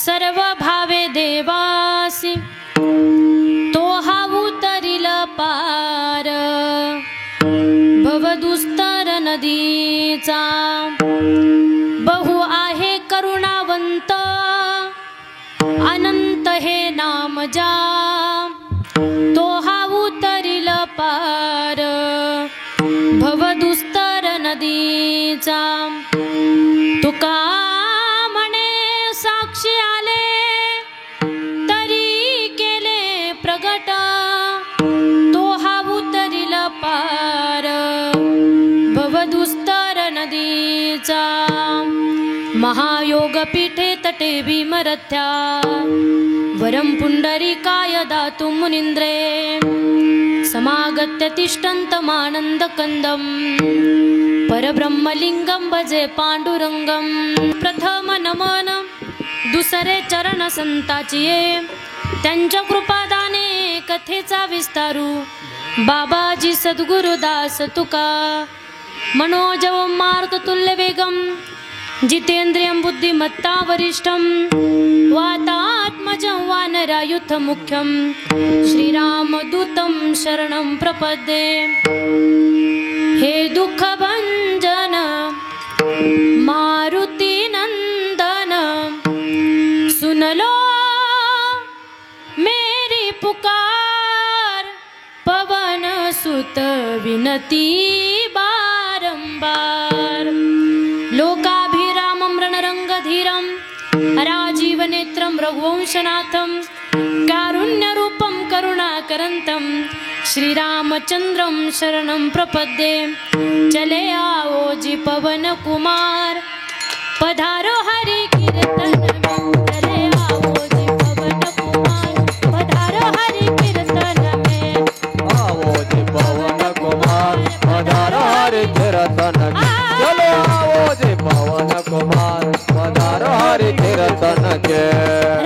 सर्व भावे देवासी तो हा उतरिल पार भवदुस्तर नदीचा बहु आहे करुणावंत अनंत हे नाम जा तो हा उतरिल पार भवदुस्तर नदीचा तुका म्हणे साक्षी आले तरी केले प्रगट तो हा उतरिल पार भवदुस्तर नदीचा महायोग पीठे तटे भीमरथ्या वरम पुंडरीकाय दातु मुनींद्रे समागत्य तिष्ठन्तमानन्दकन्दं परब्रह्मलिंगं भजे पांडुरंगम प्रथम नमन दुसरे चरण संताचिये त्यांच्या कृपादाने कथेचा विस्तारू बाबाजी सद्गुरुदास तुका मनोजव मारुततुल्य वेगम जितेंद्रियं बुद्धिमत्ता वरिष्ठं वातात्मजं वानरायुध मुख्यं श्रीरामदूतं शरणं प्रपद्ये हे दुःखभंजन मारुती नंदन सुन लो मेरी पुकार पवन सुत विनती बारंबार लोकाभिरामं रणरंगधीरं राजीवनेत्रं रघुवंशनाथं कारुण्यरूपं करुणाकरन्तं श्रीरामचंद्रं शरणं प्रपद्ये चले आओ जी पवन कुमार पधारो हरि कीर्तन में चले आओ जी पवन कुमार पधारो हरि कीर्तन में आओ जी पवन कुमार पधारो हरि कीर्तन में चले आओ जी पवन कुमार पधारो हरि कीर्तन के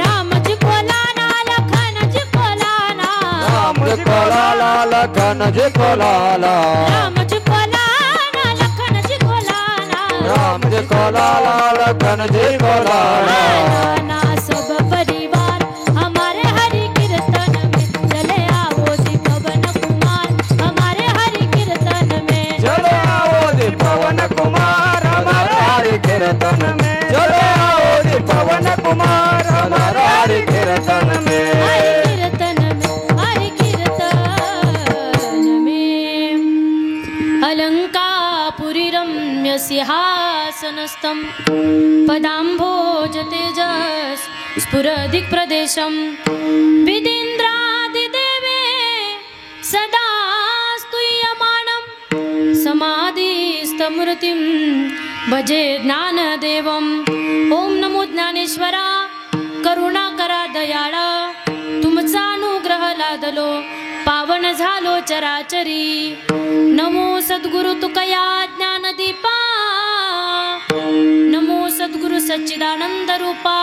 राम जी को लाना लखन जी को लाना राम जी को लाला लखन जी को लाला राम जी को लाना लखन जी को लाना राम जी को लाला लखन जी को लाला लाना सब परिवार हमारे हरि कीर्तन में चले आओ जी पवन कुमार हमारे हरि कीर्तन में चले आओ जी पवन कुमार हमारे हरि कीर्तन में चले आओ जी पवन कुमार हमारे हरि कीर्तन में हरि कीर्तन में अलंकापुरी रम्य सिंहासनस्थं पदाम्भोज तेजस स्फुरदिक् प्रदेशं विदीन्द्रादिदेवे सदा स्तूयमानं समाधिस्थमूर्तिं भजे ज्ञानदेवम् ओम नमो ज्ञानेश्वरा करुणाकरा दयाळा तुमचा अनुग्रह लादलो पावन झालो चराचरी नमो सद्गुरु तुकया ज्ञानदीपा नमो सद्गुरु सच्चिदानंद रूपा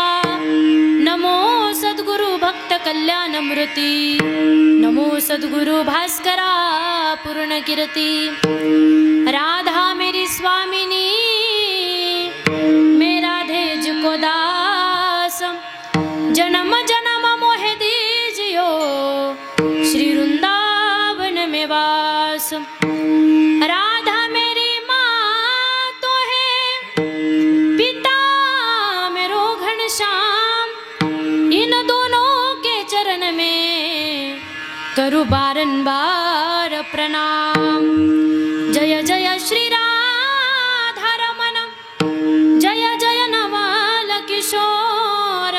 नमो सद्गुरु भक्त कल्याण मूर्ती नमो सद्गुरु भास्करा पूर्ण कीर्ती राधा मेरी स्वामिनी मेरा धेज को दास जन्म जन्म मोहे दीजियो श्री वृंदावन में वास राधा मेरी माँ तो है पिता मेरो घनश्याम इन दोनों के चरण में करूँ बारंबार प्रणाम जय जय श्री राधारमण जय जय नवाल किशोर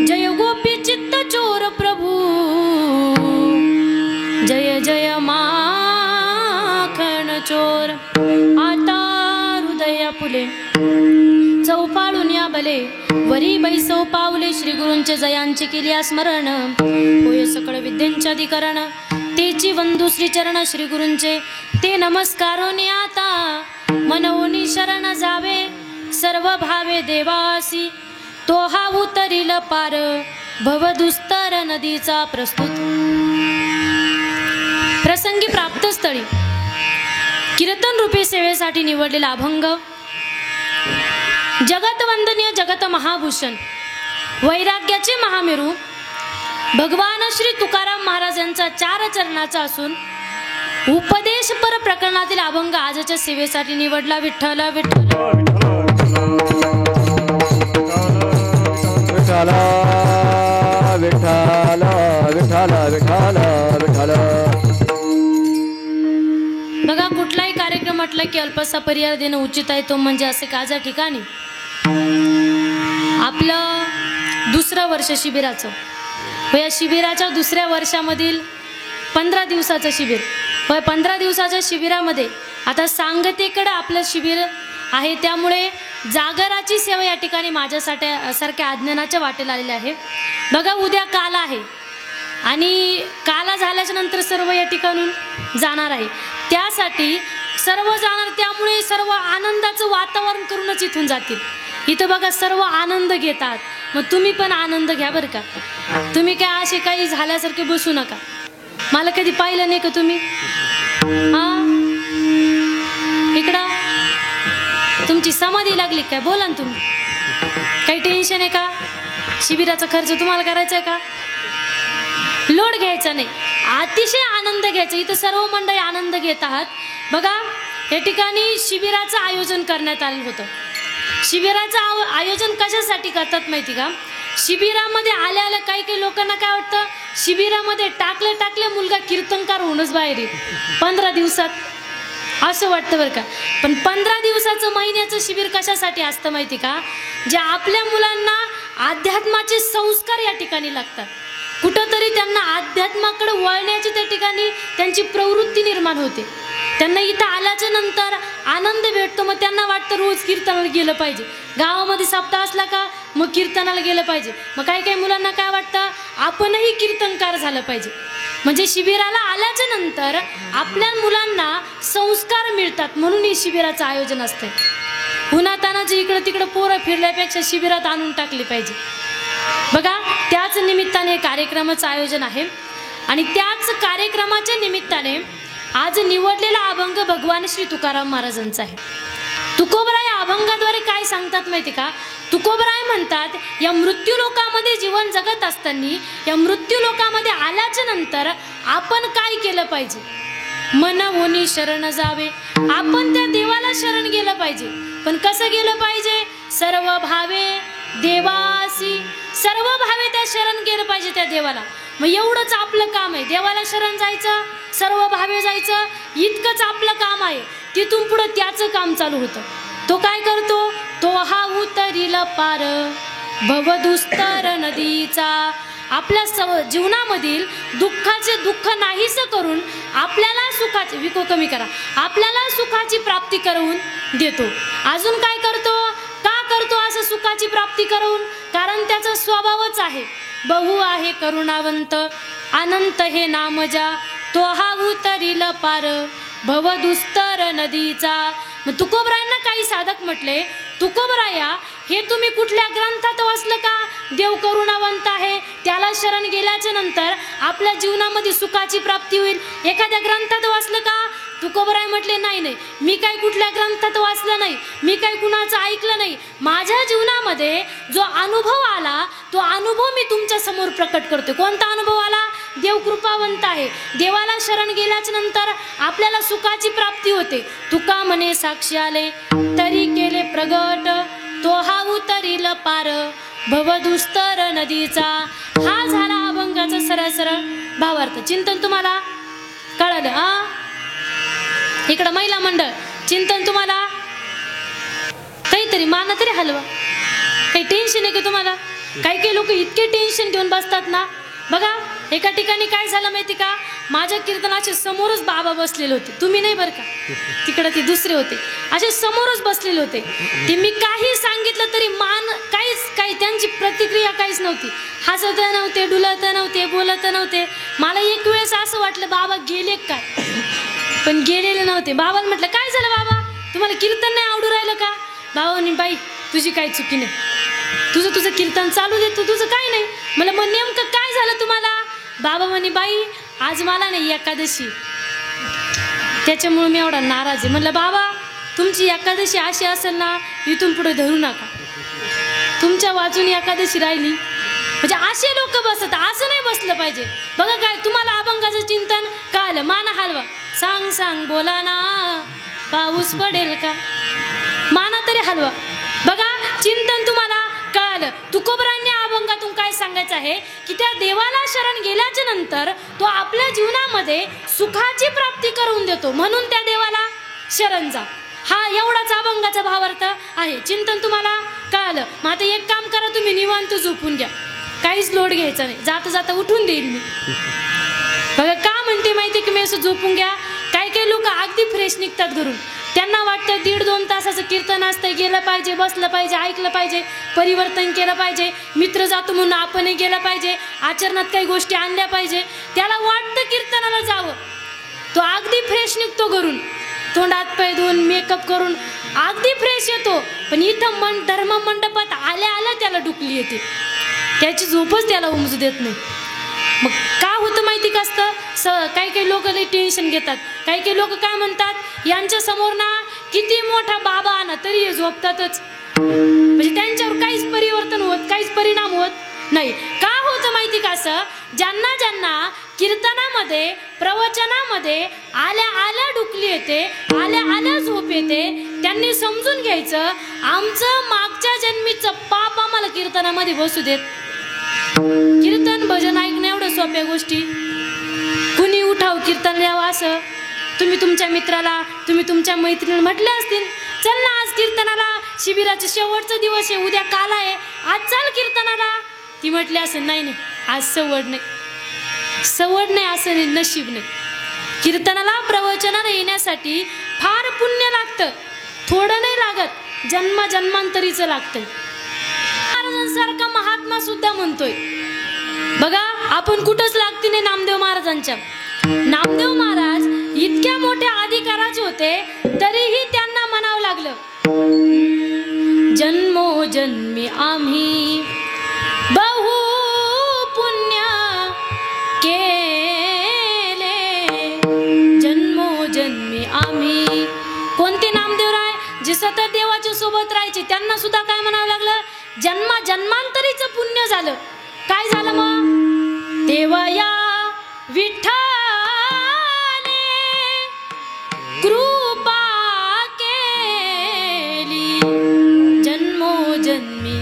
जय गोपी चित्त चोर प्रभु जय जय माखन चोर आता हृदय फुले चौपाळून या बले वरी बैसव पावले श्री गुरूंचे जयांचे केल्या स्मरण होय सकळ विद्यांचे अधिकरण तेची वंदू श्री चरण श्री गुरूंचे ते नमस्कारोनी आता मनवनी शरण जावे सर्व भावे देवासी तो हा उतरिल पार भवदुस्तर नदीचा प्रस्तुत प्रसंगी प्राप्त स्थळी कीर्तन रूपी सेवेसाठी निवडलेला अभंग जगत वंदनीय जगत महाभूषण वैराग्याचे महामेरू भगवान श्री तुकाराम महाराज यांचा 4 चरणाचा असून उपदेश पर प्रकरणातील अभंग आजच्या सेवेसाठी निवडला. विठ्ठल विठ्ठल विठ्ठल विठ्ठल विठ्ठल विठ्ठल विठ्ठल. बघा, कुठलाही कार्यक्रम म्हटलं की अल्पसा पर्याय देणं उचित आहे. तो म्हणजे असे काजा ठिकाणी आपलं 2रं वर्ष शिबिराचं व या शिबिराच्या 2ऱ्या वर्षामधील 15 दिवसाचं शिबिर व 15 दिवसाच्या शिबिरामध्ये आता सांगतेकडे आपलं शिबिर आहे. त्यामुळे जागराची सेवा या ठिकाणी माझ्यासाठी सारख्या अज्ञानाच्या वाटेला आलेली आहे. बघा, उद्या काला आहे आणि काला झाल्याच्या नंतर सर्व या ठिकाणून जाणार आहे. त्यासाठी सर्व जाणार, त्यामुळे सर्व आनंदाचं वातावरण करूनच इथून जातील. इथं बघा, सर्व आनंद घेतात. मग तुम्ही पण आनंद घ्या बरं का. तुम्ही काय असे काही झाल्यासारखे बसू नका. मला कधी पाहिलं नाही का तुम्ही? इकडं तुमची समाधी लागली काय? बोला ना तुम्ही. काही टेन्शन आहे का? शिबिराचा खर्च तुम्हाला करायचा आहे का? लोड घ्यायचा नाही, अतिशय आनंद घ्यायचा. इथं सर्व मंडळी आनंद घेत आहात. बघा, या ठिकाणी शिबिराचं आयोजन करण्यात आलं होतं. शिबिराचं आयोजन कशासाठी करतात माहिती का? शिबिरामध्ये आल्या काही काही लोकांना काय वाटतं, शिबिरामध्ये टाकले मुलगा कीर्तनकार होऊनच बाहेर येईल 15 दिवसात, असं वाटतं बरं का. पण 15 दिवसाचं महिन्याचं शिबिर कशासाठी असतं माहिती का? जे आपल्या मुलांना अध्यात्माचे संस्कार या ठिकाणी लागतात. कुठंतरी त्यांना अध्यात्माकडे वळण्याची त्या ठिकाणी त्यांची प्रवृत्ती निर्माण होते. त्यांना इथं आल्याच्या नंतर आनंद भेटतो. मग त्यांना वाटतं रोज कीर्तनाला गेलं पाहिजे. गावामध्ये सप्ताह असला का मग कीर्तनाला गेलं पाहिजे. मग काही काही मुलांना काय वाटतं, आपणही कीर्तनकार झालं पाहिजे. म्हणजे शिबिराला आल्याच्या नंतर आपल्या मुलांना संस्कार मिळतात, म्हणून हे शिबिराचं आयोजन असतं. उन्हातानाचं इकडं तिकडं पोरं फिरल्यापेक्षा शिबिरात आणून टाकली पाहिजे. बघा, त्याच निमित्ताने कार्यक्रमाचं आयोजन आहे आणि त्याच कार्यक्रमाच्या निमित्ताने आज निवडलेला अभंग भगवान श्री तुकाराम महाराजांचा आहे. तुकोबराय अभंगाद्वारे काय सांगतात माहिती का? तुकोबराय म्हणतात, या मृत्यू लोकामध्ये जीवन जगत असताना, या मृत्यू लोकामध्ये आल्याच्या नंतर आपण काय केलं पाहिजे? मन होनी शरण जावे. आपण त्या देवाला शरण गेलं पाहिजे. पण कसं गेलं पाहिजे? सर्व भावे देवासी, सर्व भावे त्या शरण गेलं पाहिजे त्या देवाला. मग एवढंच आपलं काम आहे, देवाला शरण जायचं, सर्व भावे जायचं, इतकंच आपलं काम आहे. तिथून पुढं त्याचं काम चालू होतं. तो काय करतो? तो हा उतरील पार भवदुस्तर नदीचा. आपल्या जीवनामधील दुःखाचे दुःख नाहीसं करून आपल्याला सुखाचे विको कमी करा, आपल्याला सुखाची प्राप्ती करून देतो. अजून काय करतो? का करतो असं सुखाची प्राप्ती करून? कारण त्याचा स्वभावच आहे. बहु आहे करुणावंत, अनंत हे नाम जा, तो हा उतरील पार भवदुस्तर नदीचा. मग तुकोबरायांना काही साधक म्हटले, तुकोबराया हे तुम्ही कुठल्या ग्रंथात वाचलं का? देव करुणावंत आहे, त्याला शरण गेल्याच्या नंतर आपल्या जीवनामध्ये सुखाची प्राप्ती होईल, एखाद्या ग्रंथात वाचलं का? तुकोबराय म्हटले, नाही, मी काही कुठल्या ग्रंथात वाचलं नाही, मी काही कुणाचं ऐकलं नाही. माझ्या जीवनामध्ये जो अनुभव आला तो अनुभव मी तुमच्या समोर प्रकट करते. कोणता अनुभव आला? देव कृपावंत आहे, देवाला शरण गेल्याच्या नंतर आपल्याला सुखाची प्राप्ती होते. तुका म्हणे साक्षी आले तरी केले प्रगट, तो हा उतरील पार भवदुस्तर नदीचा. हा झाला अभंगाचा सरळ भावार्थ. चिंतन तुम्हाला कळालं? इकडं महिला मंडळ चिंतन तुम्हाला काहीतरी माना तरी हलवा. काही टेन्शन आहे का तुम्हाला? काही लोक इतके टेन्शन घेऊन बसतात ना. बघा, एका ठिकाणी काय झालं माहिती का? माझ्या कीर्तनाच्या समोरच बाबा बसलेले होते. तुम्ही नाही बरं का, तिकडं ते दुसरे होते. असे समोरच बसलेले होते. ते मी काही सांगितलं तरी काही त्यांची प्रतिक्रिया काहीच नव्हती. हसत नव्हते, डुलत नव्हते, बोलत नव्हते. मला एक वेळेस असं वाटलं बाबा गेले काय, पण गेलेले नव्हते. बाबाला म्हटलं, काय झालं बाबा, तुम्हाला कीर्तन नाही आवडू राहिलं का? बाबांनी, बाई तुझी काही चुकी नाही, तुझं कीर्तन चालू दे, तुझं काही नाही. मला मग नेमकं काय झालं तुम्हाला? बाबा म्हणे, बाई आज मला नाही एकादशी, त्याच्यामुळे मी एवढा नाराज आहे. म्हणलं, बाबा तुमची एकादशी अशी असेल ना, इथून पुढे धरू नका. तुमच्या वाचून एकादशी राहिली म्हणजे असे लोक बसत, असं नाही बसलं पाहिजे. बघा काय तुम्हाला अभंगाचं चिंतन कळलं, मान हलवा, सांग सांग बोला ना पाऊस पडेल का, माना तरी हलवा. बघा चिंतन तुम्हाला कळालं. तुकोबरांनी अभंगातून काय सांगायचं आहे की त्या देवाला शरण गेल्याच्या नंतर तो आपल्या जीवनामध्ये सुखाची प्राप्ती करून देतो, म्हणून त्या देवाला शरण जा. हा एवढाच अभंगाचा भावार्थ आहे. चिंतन तुम्हाला कळालं. मग आता एक काम करा, तुम्ही निवांत झोपून घ्या, काहीच लोड घ्यायचा नाही, जाता जाता उठून देईल मी. बघा का म्हणते माहिती की मी असं झोपून घ्या. काही लोक अगदी फ्रेश निघतात घरून, त्यांना वाटतं 1.5-2 तासाचं कीर्तन असतं, गेलं पाहिजे, बसलं पाहिजे, ऐकलं पाहिजे, परिवर्तन केलं पाहिजे, मित्र जातो म्हणून आपणही गेलं पाहिजे, आचरणात काही गोष्टी आणल्या पाहिजे. त्याला वाटतं कीर्तनाला जावं, तो अगदी फ्रेश निघतो घरून, तोंडात पाय धुवून मेकअप करून अगदी फ्रेश येतो. पण इथं धर्म मंडपात आल्या त्याला डुकली येते, त्याची झोपच त्याला उमजू देत नाही. मग का होतं माहिती का असतं, काही लोक लई टेन्शन घेतात. काही लोक काय म्हणतात, यांच्या समोर ना किती मोठा बाबा आणा तरी हे झोपतातच, म्हणजे त्यांच्यावर काहीच परिवर्तन होत, काहीच परिणाम होत नाही. का होतं माहिती का असं, ज्यांना ज्यांना कीर्तनामध्ये प्रवचनामध्ये आल्या डुकली येते, आल्या झोप येते, त्यांनी समजून घ्यायचं आमचं मागच्या जन्मीचं पाप आम्हाला कीर्तनामध्ये बसू देत. कीर्तन भजन ऐकणं एवढं सोप्या गोष्टी, कुणी उठाव कीर्तन लिहावं असं तुम्ही तुमच्या मित्राला, तुम्ही तुमच्या मैत्रिणीला म्हटले असतील, चल ना आज कीर्तनाला, शिबिराचा शेवटचा दिवस आहे, उद्या काल आहे, आज चल कीर्तनाला. ती म्हटली असं नाही आज सवड नाही, असं नाही, नशीब नाही. कीर्तनाला प्रवचनाला येण्यासाठी फार पुण्य लागतं, थोडं नाही लागत, जन्मांतरीचं लागतं. महाराजांसारखा महात्मा सुद्धा म्हणतोय. बघा आपण कुठंच लागते नाही नामदेव महाराजांच्या. नामदेव महाराज इतक्या मोठ्या अधिकाराचे होते, तरीही त्यांना म्हणावं लागलं, जन्मोजन्मी आम्ही बहु पुण्य केले, जन्मोजन्मी आम्ही. कोणते नामदेवराय जे सतत देवाच्या सोबत राहायचे, त्यांना सुद्धा काय म्हणावं लागलं, जन्मांतरीचं पुण्य झालं. काय झालं मग, देवया विठ्ठले कृपा केली, जन्मोजन्मी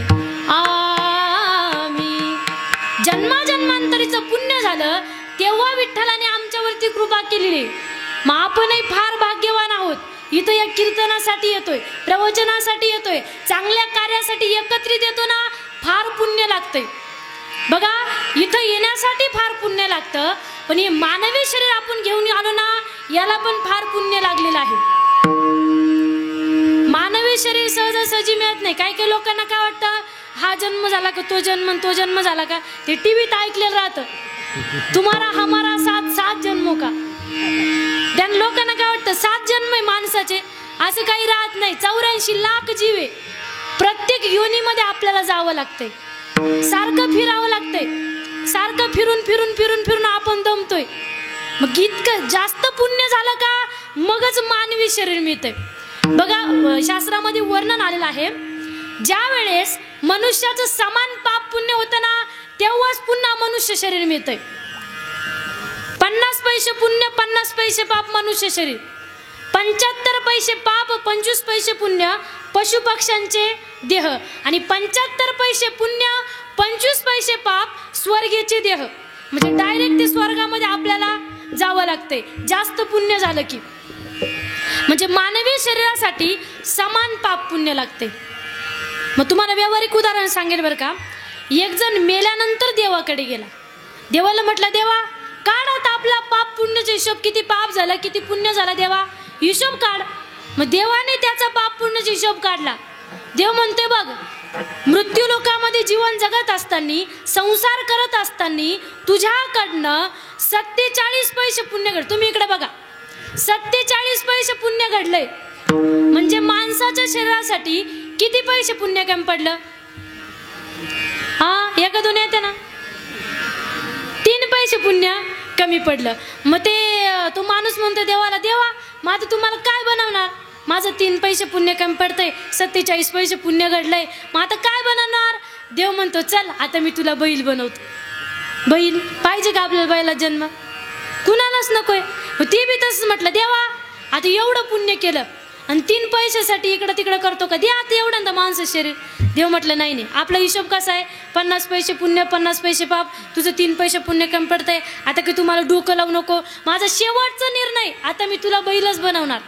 आम्ही. जन्मांतरीचं पुण्य झालं, तेव्हा विठ्ठलाने आमच्यावरती कृपा केलेली. मग आपणही फार भाग्यवान आहोत. इथं या कीर्तनासाठी येतोय, प्रवचनासाठी येतोय, चांगल्या कार्यासाठी एकत्रित येतो ना, फार पुण्य लागतंय. बघा इथं येण्यासाठी फार पुण्य लागतं, पण हे मानवी शरीर आपण घेऊन आलो ना, याला पण फार पुण्य लागलेलं आहे. मानवी शरीर सहजासहजी मिळत नाही. काही लोकांना काय वाटतं, हा जन्म झाला का तो जन्म झाला का, ते टीव्हीत ऐकलेलं राहतं, तुम्हारा हमारा सात जन्मो का. त्या लोकांना काय वाटतं 7 जन्म आहे माणसाचे, असं काही राहत नाही. 84 लाख जीव आहे, प्रत्येक योनीमध्ये आपल्याला जावं लागतंय, सारखं फिरावं लागतंय, सारखं फिरून आपण दमतोय. मग इतकं जास्त पुण्य झालं का मगच मानवी शरीर मिळतंय. बघा शास्त्रामध्ये वर्णन आलेलं आहे, ज्या वेळेस मनुष्याचं समान पाप पुण्य होतं ना, तेव्हाच पुन्हा मनुष्य शरीर मिळतंय. 50 पैसे पुण्य 50 पैसे पाप मनुष्य शरीर, 75 पैसे पाप 25 पैसे पुण्य पशु पक्ष्यांचे देह, आणि 75 पैसे पुण्य 25 पैसे पाप स्वर्गीचे देह. म्हणजे डायरेक्ट ते स्वर्गामध्ये आपल्याला जावं लागतंय जास्त पुण्य झालं की. म्हणजे मानवी शरीरासाठी समान पाप पुण्य लागते. मग तुम्हाला व्यावहारिक उदाहरण सांगेल बरं का. एक जण मेल्यानंतर देवाकडे गेला, देवाला म्हटलं, देवा काढ आता आपला पाप पुण्याचा हिशोब, किती पाप झाला किती पुण्य झाला, देवा हिशोब काढ. मग देवाने त्याचा पाप पुण्याचा हिशोब काढला. देव म्हणते, बघ मृत्यू लोकामध्ये जीवन जगत असताना, संसार करत असताना तुझ्याकडनं 47 पैसे पुण्य घड. तुम्ही इकडे बघा, 47 पैसे पुण्य घडलंय. म्हणजे माणसाच्या शरीरासाठी किती पैसे पुण्य कमी पडलं. हा एका दोन येते ना, 3 पैसे पुण्य कमी पडलं. मग तो माणूस म्हणतो देवाला, देवा मग आता तुम्हाला काय बनवणार, माझं 3 पैसे पुण्य कमी पडतंय, 47 पैसे पुण्य घडलंय, मग आता काय बनवणार? देव म्हणतो चल आता मी तुला बैल बनवतो. बैल पाहिजे का आपल्याला? बैला जन्म कुणालाच नकोय. ती बी तसंच म्हटलं, देवा आता एवढं पुण्य केलं आणि 3 पैशासाठी इकडं तिकडं करतो का? दे आता एवढ्यांदा माणसं शरीर. देव म्हटलं नाही नाही, आपला हिशोब कसा आहे? 50 पैसे पुण्य 50 पैसे पाप. तुझं 3 पैसे पुण्य कमी पडतंय, आता की तुम्हाला डोकं लावू नको. माझा शेवटचा निर्णय, आता मी तुला बैलच बनवणार.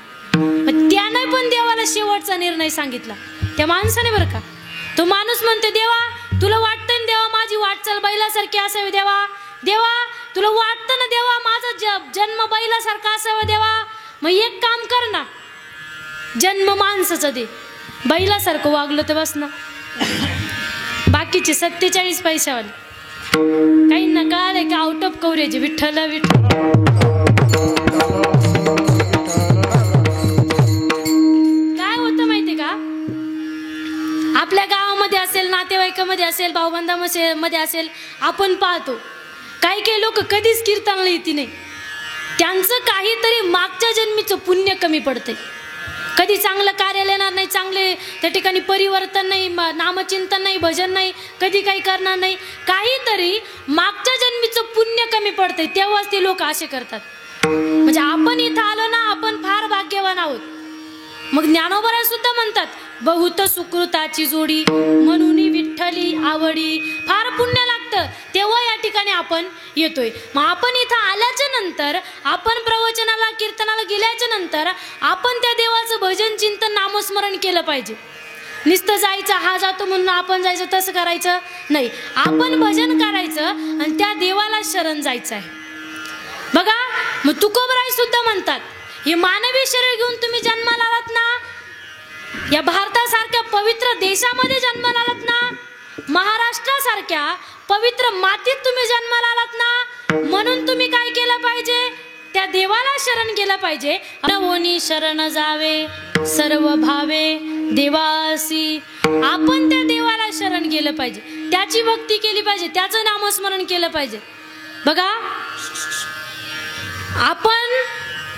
त्याने पण देवाला शेवटचा निर्णय सांगितला, त्या माणसाने बरं का. तो माणूस म्हणते, देवा तुला वाटतं ना देवा माझी वाटचाल बैलासारखी असावी देवा? देवा तुला वाटतं ना देवा माझा जन्म बैलासारखा असावा देवा? मग एक काम कर ना, जन्म माणसाचा दे. बैलासारखं वागलं तर बस ना. बाकीचे 47 पैशावाले काही ना कळालंय का? Out of coverage. Vitthal Vitthal. काय होतं माहिती का? आपल्या गावामध्ये असेल, नातेवाईकामध्ये असेल, भाऊबंधामध्ये असेल, आपण पाहतो काही काही लोक कधीच कीर्तनाला येते नाही. त्यांचं काहीतरी मागच्या जन्मीचं पुण्य कमी पडतंय. कधी चांगलं कार्याला येणार नाही, चांगले त्या ठिकाणी परिवर्तन नाही, नामचिंतन नाही, भजन नाही, कधी काही करणार नाही. काहीतरी मागच्या जन्मीचं पुण्य कमी पडतंय, तेव्हाच ते लोक असे करतात. म्हणजे आपण इथं आलो ना, आपण फार भाग्यवान आहोत. मग ज्ञानोबा सुद्धा म्हणतात, बहुत सुकृताची जोडी म्हणून विठ्ठली आवडी. फार पुण्य लागतं तेव्हा या ठिकाणी आपण येतोय. मग आपण इथं आल्याच्या नंतर, आपण प्रवचनाला कीर्तनाला गेल्याच्या नंतर आपण त्या देवाचं भजन चिंतन नामस्मरण केलं पाहिजे. नुसतं जायचं, हा जातो म्हणून आपण जायचं, तसं करायचं नाही. आपण भजन करायचं आणि त्या देवाला शरण जायचं आहे. बघा मग तुकोबराय सुद्धा म्हणतात, हे मानवी शरीर घेऊन तुम्ही जन्माला आलात ना, या भारतासारख्या पवित्र देशामध्ये जन्माला आलात ना, महाराष्ट्रासारख्या पवित्र मातीत तुम्ही जन्माला आलात ना, म्हणून तुम्ही काय केलं पाहिजे? त्या देवाला शरण गेलं पाहिजे. नवोनी शरण जावे सर्व भावे देवासी. आपण त्या देवाला शरण गेलं पाहिजे, त्याची भक्ती केली पाहिजे, त्याचं नामस्मरण केलं पाहिजे. बघा आपण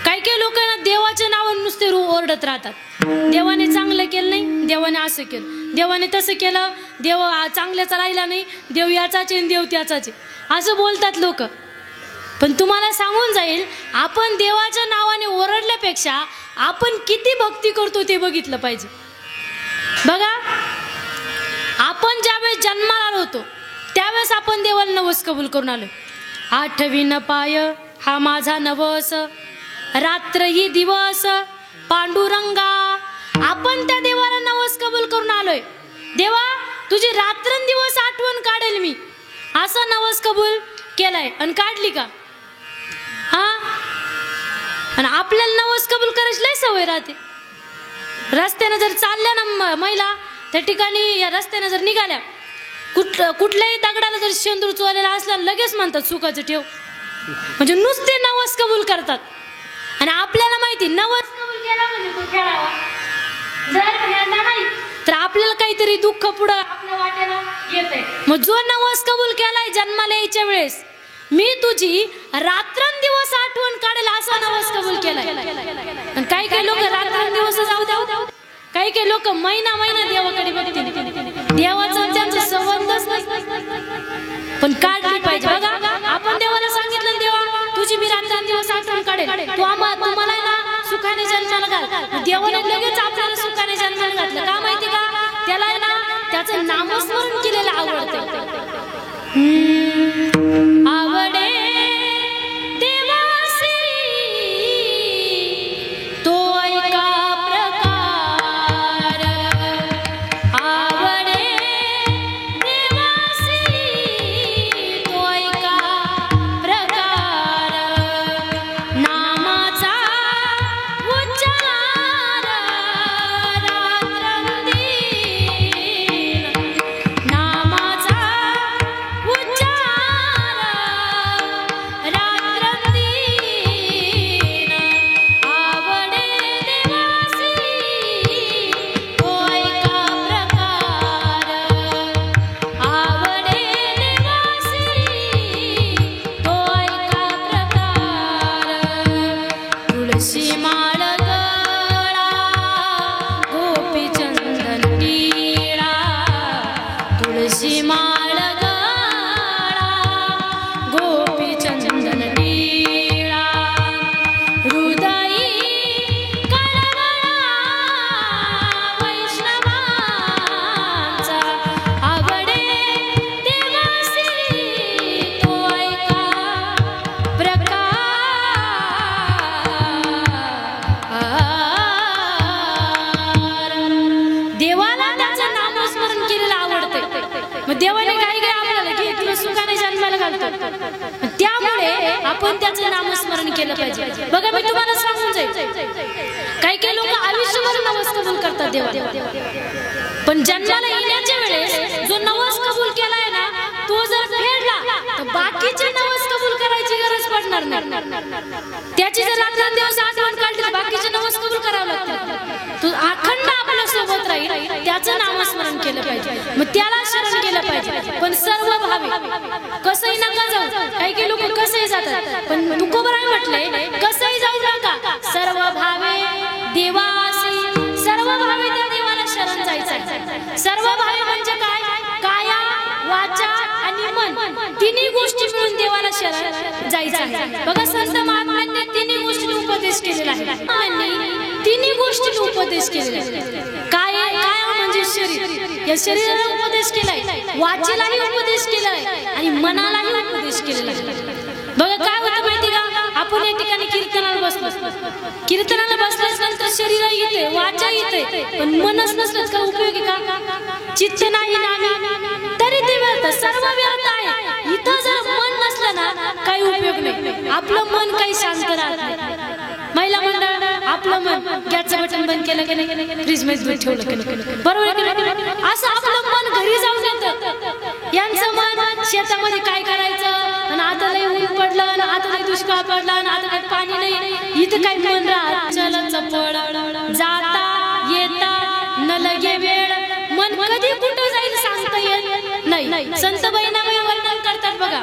काही काही लोकांना देवाच्या नावाने नुसते ओरडत राहतात. देवाने चांगलं केलं नाही, देवाने असं केलं, देवाने तसं केलं, देव चांगल्याचा राहिला नाही, देव याचाच आहे, देव त्याचाच आहे, असं बोलतात लोक. पण तुम्हाला सांगून जाईल, आपण देवाच्या नावाने ओरडल्यापेक्षा आपण किती भक्ती करतो ते बघितलं पाहिजे. बघा आपण ज्यावेळेस जन्माला आलो होतो त्यावेळेस आपण देवाला नवस कबूल करून आलो. आठवीन पाय हा माझा नवस, रात्र ही दिवस पांडुरंगा. आपण त्या देवाला नवस कबूल करून आलोय. देवा तुझी रात्रंदिवस आठवण काढेल मी, असा नवस कबूल केलाय आणि काढली का? हा, आणि आपल्याला नवस कबूल करायची लय सवय राहते. रस्त्यानं जर चालल्या ना महिला, त्या ठिकाणी या रस्त्यानं जर निघाल्या, कुठल्याही दगडाला जर शेंदूर चोरलेला असला लगेच म्हणतात सुखाचं ठेव. म्हणजे नुसते नवस कबूल करतात. आणि आपल्याला माहिती नवस कबूल केला म्हणजे तो खेळावा, जर खेळला नाही तर आपल्याला काहीतरी दुःख पुढं आपल्या वाटेला येतंय. मग जो नवस कबूल केलाय जन्माला यायच्या वेळेस, मी तुझी रात्रंदिवस आठवण काढेल असा नवस कबूल केलाय. आणि काही काही लोक रात्रंदिवस जाऊ द्या, काही काही लोक महिना महिना देवाकडे बघतील, देवाचा त्यांचा संबंधच नाही, पण काढली पाहिजे. बघा आपण देवाला सांगितलं, देवा तुझी मी रात्रंदिवस आठवण काढेल, तुम्हाला ना सुखाने जन्माला घाल. देवाने लगेच आपल्याला सुखाने जन्माला घातलं. का माहिती का? त्याला ना त्याचं नामस्मरण केलेलं आवडतं. आवडे देवासी तो ऐका प्रकार, आवडे देवासी तो ऐका प्रकार, नामाचा उच्चार रात्रंदिन, नामाचा उच्चार तुळशी माळ गळा गोपी चंदन टिळा हृदयी कळवळा वैष्णवांचा आवडे देवासी तो ऐका देवाला त्याचं नामस्मरण केलेलं आवडते. मग देवाने काय काय आपल्याला की तुला सुखाने जन्माला घालतो, त्यामुळे आपण त्याचं नामस्मरण केलं पाहिजे. बघा मी तुम्हाला सांगून जाईल, काही काही लोक आयुष्यभर नवस कबूल करतात देवा, पण जन्माला येण्याच्या वेळेस जो नवस कबूल केलाय ना तो जर फेडला तर बाकीचे नवस कबूल करायची गरज पडणार नाही. त्याची जर रात्रंदिवस आठवण काढली बाकीचे नवस कबूल करावं लागतं. तो अखंड आपल्या सोबत राहील, त्याचं नामस्मरण केलं पाहिजे, मग त्याला शरण केलं पाहिजे. पण सर्व भावे कसंही नका जाऊ. काही काही लोक कसंही जातात, पण तुकोबराय म्हटले कसंही जाऊ नका, सर्व भावे देवासी, सर्व भावे त्या देवाला शरण जायचं. सर्व भावे म्हणजे काय? काया वाचा आणि मन, तिन्ही गोष्टी मिळून देवाला शरण जायचं आहे. बघा संत महात्म्यांनी तिन्ही गोष्टी उपदेश केलेला आहे. तिन्ही गोष्टी उपदेश केलेला आहे. काय म्हणजे शरीर, या शरीराला उपदेश केलाय, वाचेलाही उपदेश केलाय आणि मनालाही उपदेश केलेला आहे. बघा काय होतं माहिती का, आपण या ठिकाणी कीर्तनाला बसलो, कीर्तनाला बसल्यानंतर शरीर येते, वाचा येते, पण मनच नसलं का उपयोगी का? चित्त नाही नामी तरी ते व्यर्थ, सर्व व्यर्थ आहे. इथं जर मन नसलं ना काही उपयोग नाही. आपलं मन काही शांत राहत नाही. महिला मंडळ आपलं मन गॅसचं बटन बंद केलं की नाही, फ्रीज मध्ये दूध ठेवलं की नाही, बरोबर असं आपलं मन घरी जाऊन येतं. यांचं मन शेतामध्ये काय करायचं, आणि आता लय ऊन पडलं, आणि आता लय दुष्काळ पडला, आणि आता काही पाणी नाही, इथं काही मन राहत चल चपळ, जाता येता न लगे वेळ, मन कधी कुठं जाईल सांगता येत नाही. संत बहिणाबाई वर्णन करतात बघा,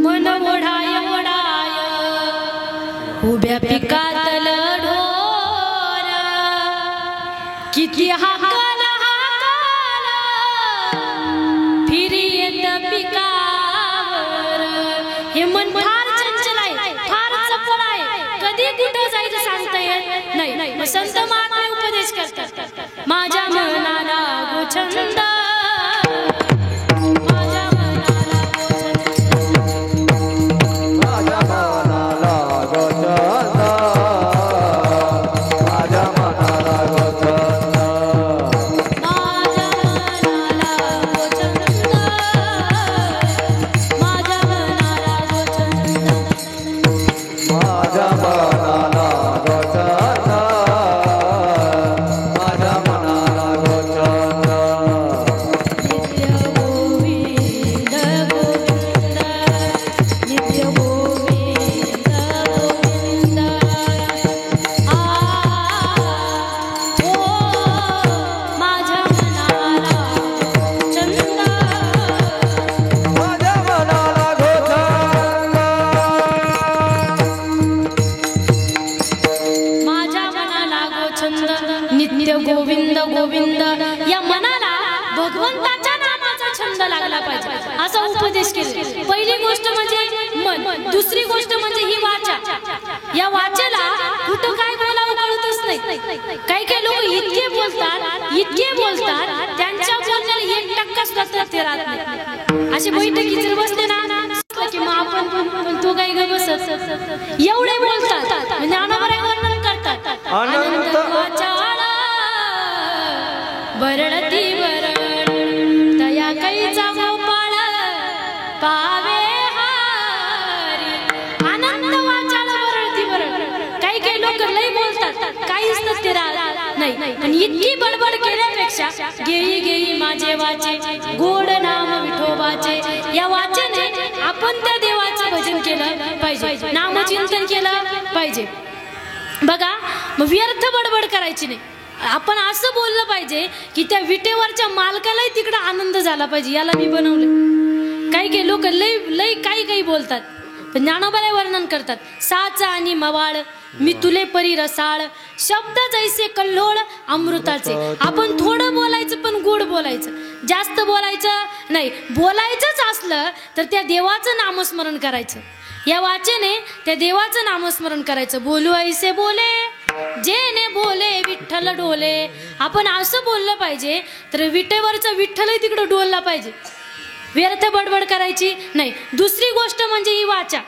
मन ओढाय ओढाय उभ्या पिकातल ढोर, किती हाकाला हाकाला फिरी येत पिकावर. हे मन फार चंचल आहे, फार चपळ आहे, कधी कुठं जायचं सांगता येत नाही. संत महात्मे उपदेश करतात, माझ्या मनाला गोछंद, गोविंद गोविंद, या मनाला भगवंताच्या नामाचा छंद लागला पाहिजे असा उपदेश केला. पहिली गोष्ट म्हणजे मन, दुसरी गोष्ट म्हणजे ही वाचा. या वाचेला कुठं काय बोलावं कळतच नाही. काही काही लोक इतके बोलतात त्यांच्या बोलण्याला 1% सुद्धा ते राहत नाही. अशी बैठकी जर बसले ना की मग आपण तो काही ग बसत एवढे बोलतात, ज्ञानोबराय वर्णन करतात, आनंद वाचाळा वरळती वरळ तया कैचा गोपाळ पावे हारी. आनंद वाचाळा वरळती वरळ. काही काही लोक लई बोलतात, काहीच नसते राहत नाही, पण इतकी बडबड केल्यापेक्षा घेई घेई माझे वाचे गोड नाम विठोबाचे, या वाचेने आपण त्या देवाचं भजन केलं पाहिजे, नामचिंतन केलं पाहिजे. बघा मग व्यर्थ बडबड करायची नाही. आपण असं बोललं पाहिजे की त्या विटेवरच्या मालकालाही तिकडे आनंद झाला पाहिजे. याला मी बनवलं. काही काही लोक लई काही बोलतात, पण ज्ञानोबराय वर्णन करतात, साचा आणि मवाळ मी तुले परी रसाळ, शब्द जैसे कल्लोळ अमृताचे. आपण थोडं बोलायचं पण गोड बोलायचं, जास्त बोलायचं नाही. बोलायचंच असलं तर त्या देवाचं नामस्मरण करायचं. या वाचेने त्या देवाचं नामस्मरण करायचं. बोलू ऐसे बोले जेने बोले विठ्ठल डोले. आपण असं बोललं पाहिजे तर विटेवरचा विठ्ठलही तिकडं डोलला पाहिजे. व्यर्थ बडबड करायची नाही. दुसरी गोष्ट म्हणजे ही वाचा.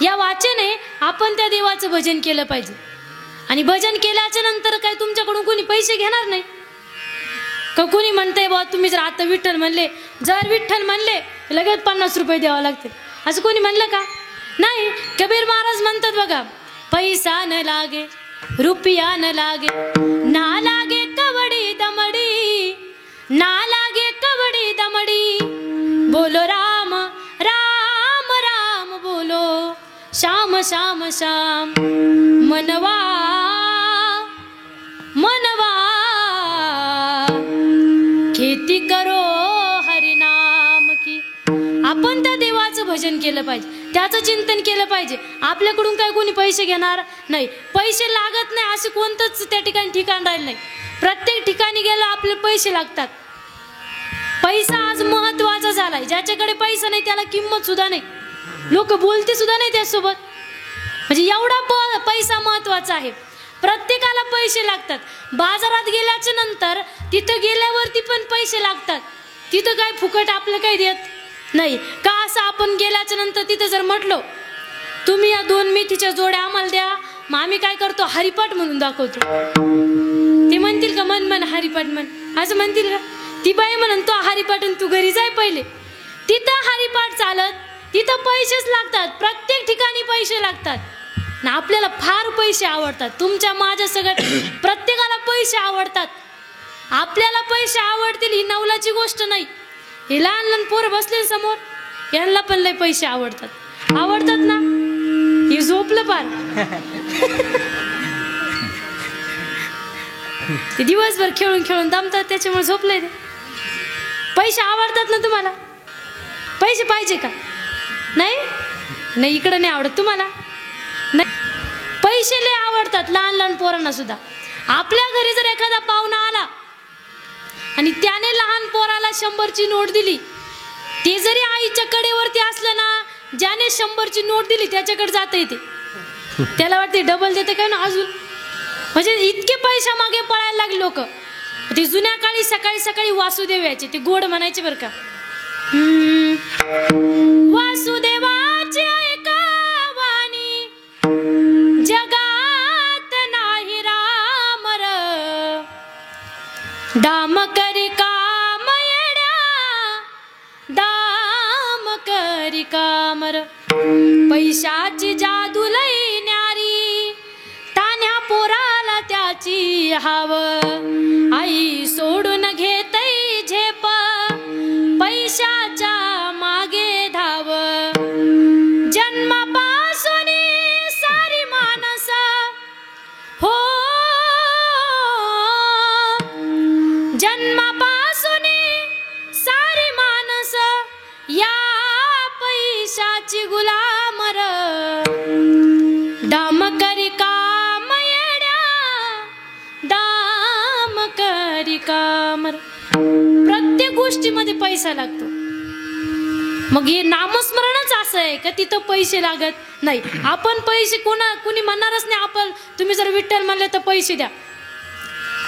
या वाचेने आपण त्या देवाचं भजन केलं पाहिजे. आणि भजन केल्याच्या नंतर काय तुमच्याकडून कोणी पैसे घेणार नाही का? कोणी म्हणतंय बा तुम्ही जर आता विठ्ठल म्हणले, जर विठ्ठल म्हणले लगेच 50 रुपये द्यावं लागते, असं कोणी म्हणलं का? नाही. कबीर महाराज म्हणतात बघा, पैसा न लागे रुपया न लागे, ना लागे कवडी दमडी, ना लागे कवडी दमडी. बोलो राम राम राम बोलो, श्याम श्याम श्याम मनवा मनवा. खेती करो हरिनाम की. आपण त्या देवाचं भजन केलं पाहिजे, त्याचं चिंतन केलं पाहिजे. आपल्याकडून काय कोणी पैसे घेणार नाही. पैसे लागत नाही असे कोणतंच त्या ठिकाणी ठिकाण राहिलं नाही. प्रत्येक ठिकाणी गेलं आपल्याला पैसे लागतात. पैसा आज महत्वाचा झालाय. ज्याच्याकडे पैसा नाही त्याला किंमत सुद्धा नाही. लोक बोलते सुद्धा नाही त्यासोबत. म्हणजे एवढा पैसा महत्वाचा आहे. प्रत्येकाला पैसे लागतात. बाजारात गेल्याच्या नंतर तिथं गेल्यावरती पण पैसे लागतात. तिथं काय फुकट आपलं काही देत नाही का? असं आपण गेल्याच्या नंतर तिथं जर म्हटलो तुम्ही या 2 मेथीच्या जोड्या आम्हाला द्या, मग आम्ही काय करतो हरिपाठ म्हणून दाखवतो. ते म्हणतील का मन मन हरिपाठ म्हण, असं म्हणतील का? ती बाई म्हणून तो हरिपाठ तू घरी जाय पहिले. तिथं हरिपाठ चालत, तिथं पैसेच लागतात. प्रत्येक ठिकाणी पैसे लागतात ना. आपल्याला फार पैसे आवडतात. तुमच्या माझ्या सगळ्यात प्रत्येकाला पैसे आवडतात. आपल्याला पैसे आवडतील ही नवलाची गोष्ट नाही. हे लहान लहान पोरं बसले समोर, यांना पण लय पैसे आवडतात. आवडतात ना. हे झोपलं पार. ते दिवसभर खेळून खेळून दमतात त्याच्यामुळे झोपलंय ते. पैसे आवडतात ना तुम्हाला? पैसे पाहिजे का? नाही नाही, इकडं नाही आवडत तुम्हाला? नाही. पैसे लय आवडतात लहान लहान पोरांना सुद्धा. आपल्या घरी जर एखादा पाहुणा आला आणि त्याने लहान पोराला 100ची नोट दिली, ते जरी आईच्या कडेवरती असलं ना, ज्याने 100ची नोट दिली त्याच्याकडे जाता येते. त्याला वाटते डबल देते काय ना अजून. म्हणजे इतके पैसा मागे पळायला लागले लोक. ते जुन्या काळी सकाळी सकाळी वासुदेव यायचे, ते गोड म्हणायचे बरं का. वासुदेवाचे ऐकावानी जगात नाही रामर, दाम करी काम येड्या, दाम करी कामर. पैशाची जादू लई न्यारी, तान्या पोराला त्याची हाव, आई सोडून घेतई झेप, पैशाच्या मागे धाव. जन्मापासून सारी माणस हो, जन्मापासून सारी माणस या पैशाची गुलामर, दाम करी काम येड्या, दाम करी कामर. प्रत्येक गोष्टीमध्ये पैसा लागतो. मग हे नामस्मरणच असं आहे का तिथं पैसे लागत नाही. आपण पैसे कुणी म्हणणारच नाही. आपण तुम्ही जर विठ्ठल म्हणले तर पैसे द्या.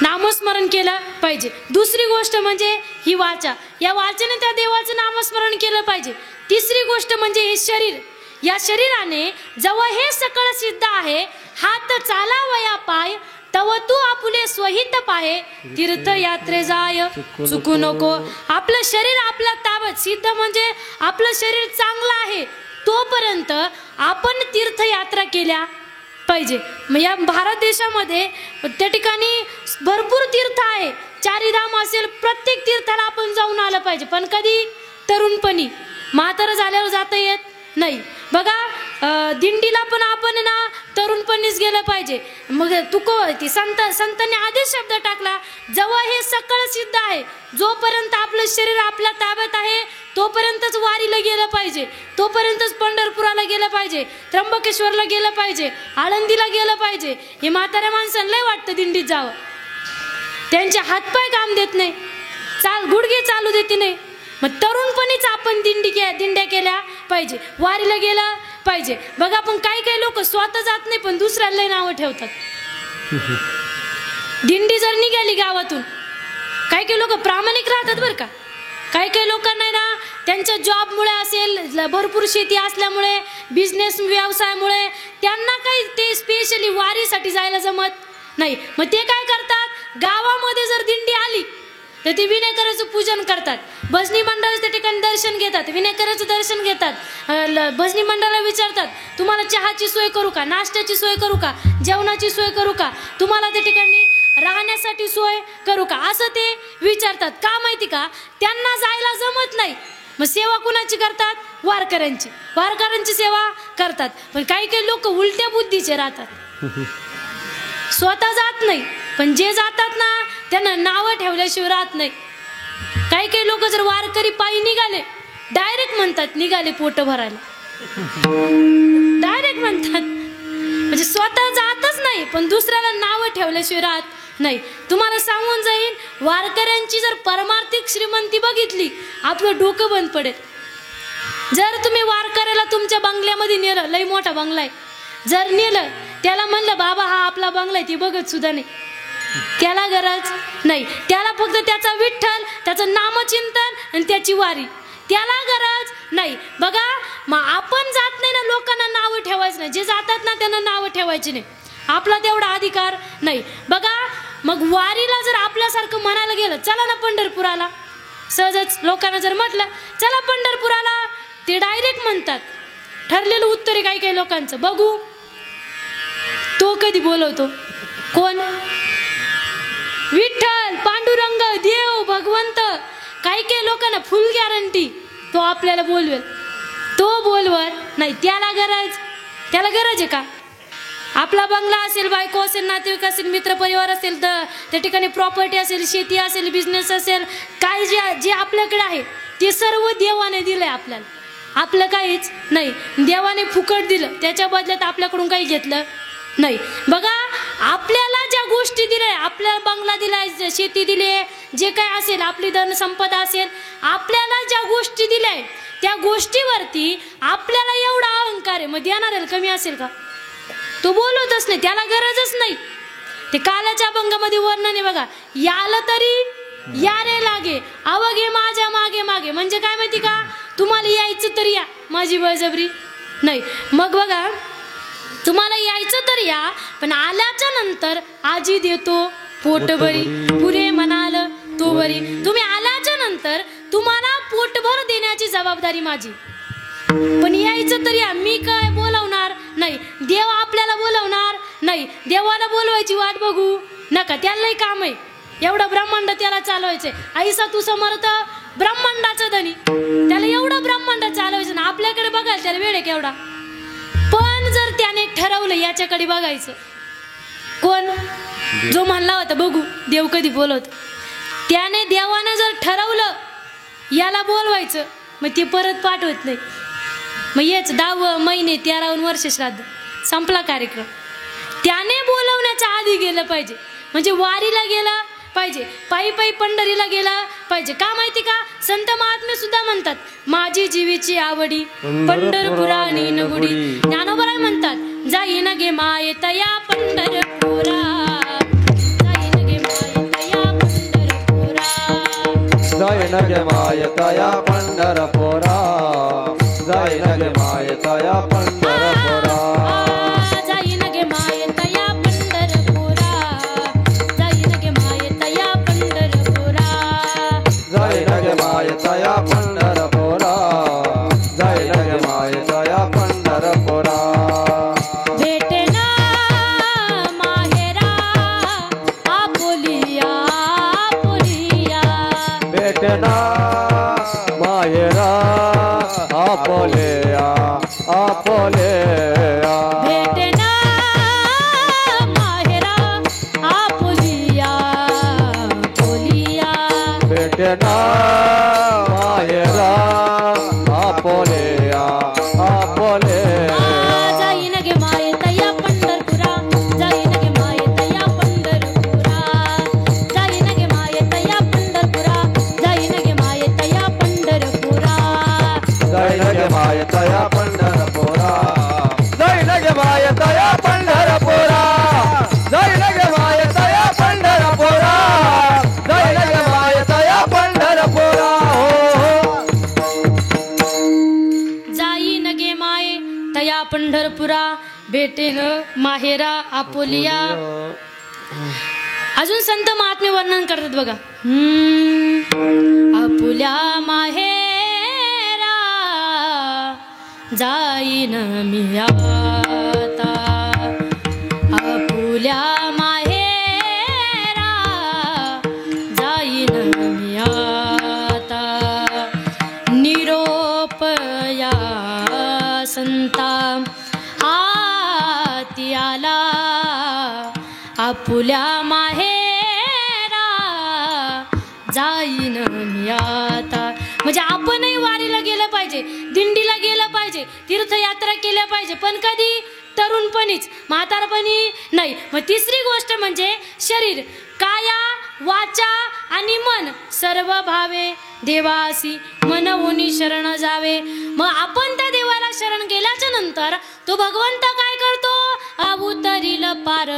नामस्मरण केलं पाहिजे. दुसरी गोष्ट म्हणजे ही वाचा. या वाचेने त्या देवाचं नामस्मरण केलं पाहिजे. तिसरी गोष्ट म्हणजे हे शरीर. या शरीराने जवळ हे सकळ सिद्ध आहे, हात चालावया पाय, तव तू आपुले स्वहित पाहे, तीर्थयात्रे जाय चुकू नको. आपलं शरीर आपल्या ताब्यात, सिद्ध म्हणजे आपलं शरीर चांगलं आहे तोपर्यंत आपण तीर्थयात्रा केल्या पाहिजे. मग या भारत देशामध्ये त्या ठिकाणी भरपूर तीर्थ आहे. 4 धाम असेल, प्रत्येक तीर्थाला आपण जाऊन आलं पाहिजे. पण कधी? तरुणपणी. म्हातारं झाल्यावर जाता येत नाही. बघा दिंडीला पण आपण ना तरुणपणीच गेलं पाहिजे. मग ती संतांनी आदेश शब्द टाकला, जवळ हे सकळ सिद्ध आहे, जोपर्यंत आपलं शरीर आपल्या ताब्यात आहे तोपर्यंतच वारीला गेलं पाहिजे, तोपर्यंतच पंढरपुराला गेलं पाहिजे, त्र्यंबकेश्वरला गेलं पाहिजे, आळंदीला गेलं पाहिजे. हे म्हाताऱ्या माणसांना लय वाटतं दिंडीत जावं. त्यांचे हातपाय काम देत नाही. गुडघे चालू देते नाही. मग तरुणपणीच आपण दिंड्या केल्या पाहिजे, वारीला गेला पाहिजे. बघा पण काही लोक स्वतः जात नाही पण दुसऱ्याला नावं ठेवतात. दिंडी जर निघाली गावातून, काही लोक प्रामाणिक राहतात बरं का. काही लोकांना ना त्यांच्या जॉबमुळे असेल, भरपूर शेती असल्यामुळे, बिझनेस व्यवसायामुळे त्यांना काही ते स्पेशली वारीसाठी जायला जमत नाही. मग ते काय करतात, गावामध्ये जर दिंडी आली तर ते विनेकराचं पूजन करतात. भजनी मंडळाचं त्या ठिकाणी दर्शन घेतात, विनेकराचं दर्शन घेतात. भजनी मंडळाला विचारतात, तुम्हाला चहाची सोय करू का, नाश्त्याची सोय करू का, जेवणाची सोय करू का, तुम्हाला त्या ठिकाणी राहण्यासाठी सोय करू का, असं ते विचारतात. का माहिती का, त्यांना जायला जमत नाही. मग सेवा कुणाची करतात, वारकऱ्यांची सेवा करतात. पण काही लोक उलट्या बुद्धीचे राहतात, स्वतः जात नाही पण जे जातात ना त्यांना नावं ठेवल्याशिवाय राहत नाही. काही लोक जर वारकरी पायी निघाले, डायरेक्ट म्हणतात निघाले पोट भरायला, डायरेक्ट म्हणतात. म्हणजे स्वतः जातच नाही पण दुसऱ्याला नावं ठेवल्याशिवाय राहत नाही. तुम्हाला सांगून जाईन, वारकऱ्यांची जर परमार्थिक श्रीमंती बघितली आपलं डोकं बंद पडेल. जर तुम्ही वारकऱ्याला तुमच्या बंगल्यामध्ये नेलं, लई मोठा बंगला आहे, जर नेलं त्याला म्हणलं बाबा हा आपला बंगला आहे, ती बघत सुद्धा नाही, त्याला गरज नाही. त्याला फक्त त्याचा विठ्ठल, त्याचं नामचिंतन आणि त्याची वारी, त्याला गरज नाही. बघा मग आपण जात नाही ना, लोकांना नावं ठेवायचं नाही. जे जातात ना त्यांना नावं ठेवायची नाही, आपला तेवढा अधिकार नाही. बघा मग वारीला जर आपल्यासारखं म्हणायला गेलं, चला ना पंढरपुराला, सहजच लोकांना जर म्हटलं चला पंढरपुराला, ते डायरेक्ट म्हणतात. ठरलेलं उत्तर आहे काही लोकांचं. बघू तो कधी बोलवतो, कोण, विठ्ठल, पांडुरंग, देव, भगवंत. काही लोकांना फुल गॅरंटी तो आपल्याला बोलवेल, तो बोलवत नाही. त्याला गरज आहे का. आपला बंगला असेल, बायको असेल, नातेवाईक असेल, मित्रपरिवार असेल, तर त्या ठिकाणी प्रॉपर्टी असेल, शेती असेल, बिझनेस असेल, काय जे आपल्याकडे आहे ते सर्व देवाने दिलंय आपल्याला. आपलं काहीच नाही, देवाने फुकट दिलं, त्याच्या बदल्यात आपल्याकडून काही घेतलं नाही. बघा आपल्याला ज्या गोष्टी दिल्या, आपल्याला बंगला दिलाय, शेती दिली, जे काय असेल, आपली धन संपदा असेल, आपल्याला ज्या गोष्टी दिल्या त्या गोष्टीवरती आपल्याला एवढा अहंकार आहे, मग देणाऱ्याला कमी असेल का. तो बोलवतच नाही, त्याला गरजच नाही. ते कालाच्या अभंगामध्ये वर्णन आहे बघा, याला तरी यारे लागे, अवघे माझ्या मागे मागे. म्हणजे काय माहिती का, तुम्हाला यायचं तरी या, माझी बळजबरी नाही. मग बघा तुम्हाला यायचं तर या, पण आल्याच्या नंतर आजी देतो पोटभरी, पुरे म्हणाल तो बरी. तुम्ही आल्याच्या नंतर तुम्हाला पोटभर देण्याची जबाबदारी माझी, पण यायचं तर या. मी काय बोलवणार नाही, देव आपल्याला बोलवणार नाही. देवाला बोलवायची वाट बघू नका, त्यालाही काम आहे, एवढं ब्रह्मांड त्याला चालवायचंय. ऐसा तू समर्थ ब्रह्मांडाचा धनी, त्याला एवढं ब्रह्मांड चालवायचं ना. आपल्याकडे बघायला त्याला वेळ आहे केवढा. पण जर त्याने ठरवलं याच्याकडे बघायचं, कोण, जो म्हणला होता बघू देव कधी बोलवत, त्याने देवाने जर ठरवलं याला बोलवायचं, मग ते परत पाठवत नाही. मग हेच 10 महिने 13 वर्ष श्राद्ध, संपला कार्यक्रम. त्याने बोलवण्याच्या आधी गेलं पाहिजे, म्हणजे वारीला गेला पाहिजे, पायी पायी पंढरीला गेला पाहिजे. का माहिती का, संत महात्मे सुद्धा म्हणतात, माझी जीवीची आवडी पंढरपुरानी नगुडी. ज्ञानोबराय म्हणतात, जाईन गे माये तया पंढरपुरा, जाईन गे माये तया पंढरपुरा, जाईन गे माये तया पंढरपुरा, जाईन गे माये तया पंढरपुरा, जाईन गे माये तया पंढरपुरा, जाईन गे माये तया पंढरपुरा, जाईन गे माये तया पंढरपुरा, जाईन गे माये तया पंढरपुरा. भेटे ना माहेरा आपुलिया, आपुलिया, भेटे ना माहेरा आपोलेया, आपोलेया, भेटे ना माहेरा आपुलिया, आपुलिया, भेटे ना माहेरा आपोलेया, आपोलेया. जाईन गे माये तया पंढरपुरा, जाईन गे माये तया पंढरपुरा, जाईन गे माये तया पंढरपुरा, जाईन भेटेन माहेरा आपोलिया. अजून संत महात्मे वर्णन करतात बघा. आपुल्या माहेरा जाईन मी आता. आपुल्या माहेरा जाईन मी आता. निरोप या संता हाती आला. आपुल्या माहेरा जाईन मी आता. म्हणजे आपणही वारीला गेलं पाहिजे, दिंडीला गेलं पाहिजे, तीर्थयात्रा केल्या पाहिजे, पण कधी तरुणपणीच, म्हातारपणी नाही. मग तिसरी गोष्ट म्हणजे शरीर, काया वाचा आणि मन सर्व भावे देवासी मन होनी शरण जावे. मग आपण त्या देवाला शरण गेल्याच्या नंतर तो भगवंत काय करतो? अवतरील पार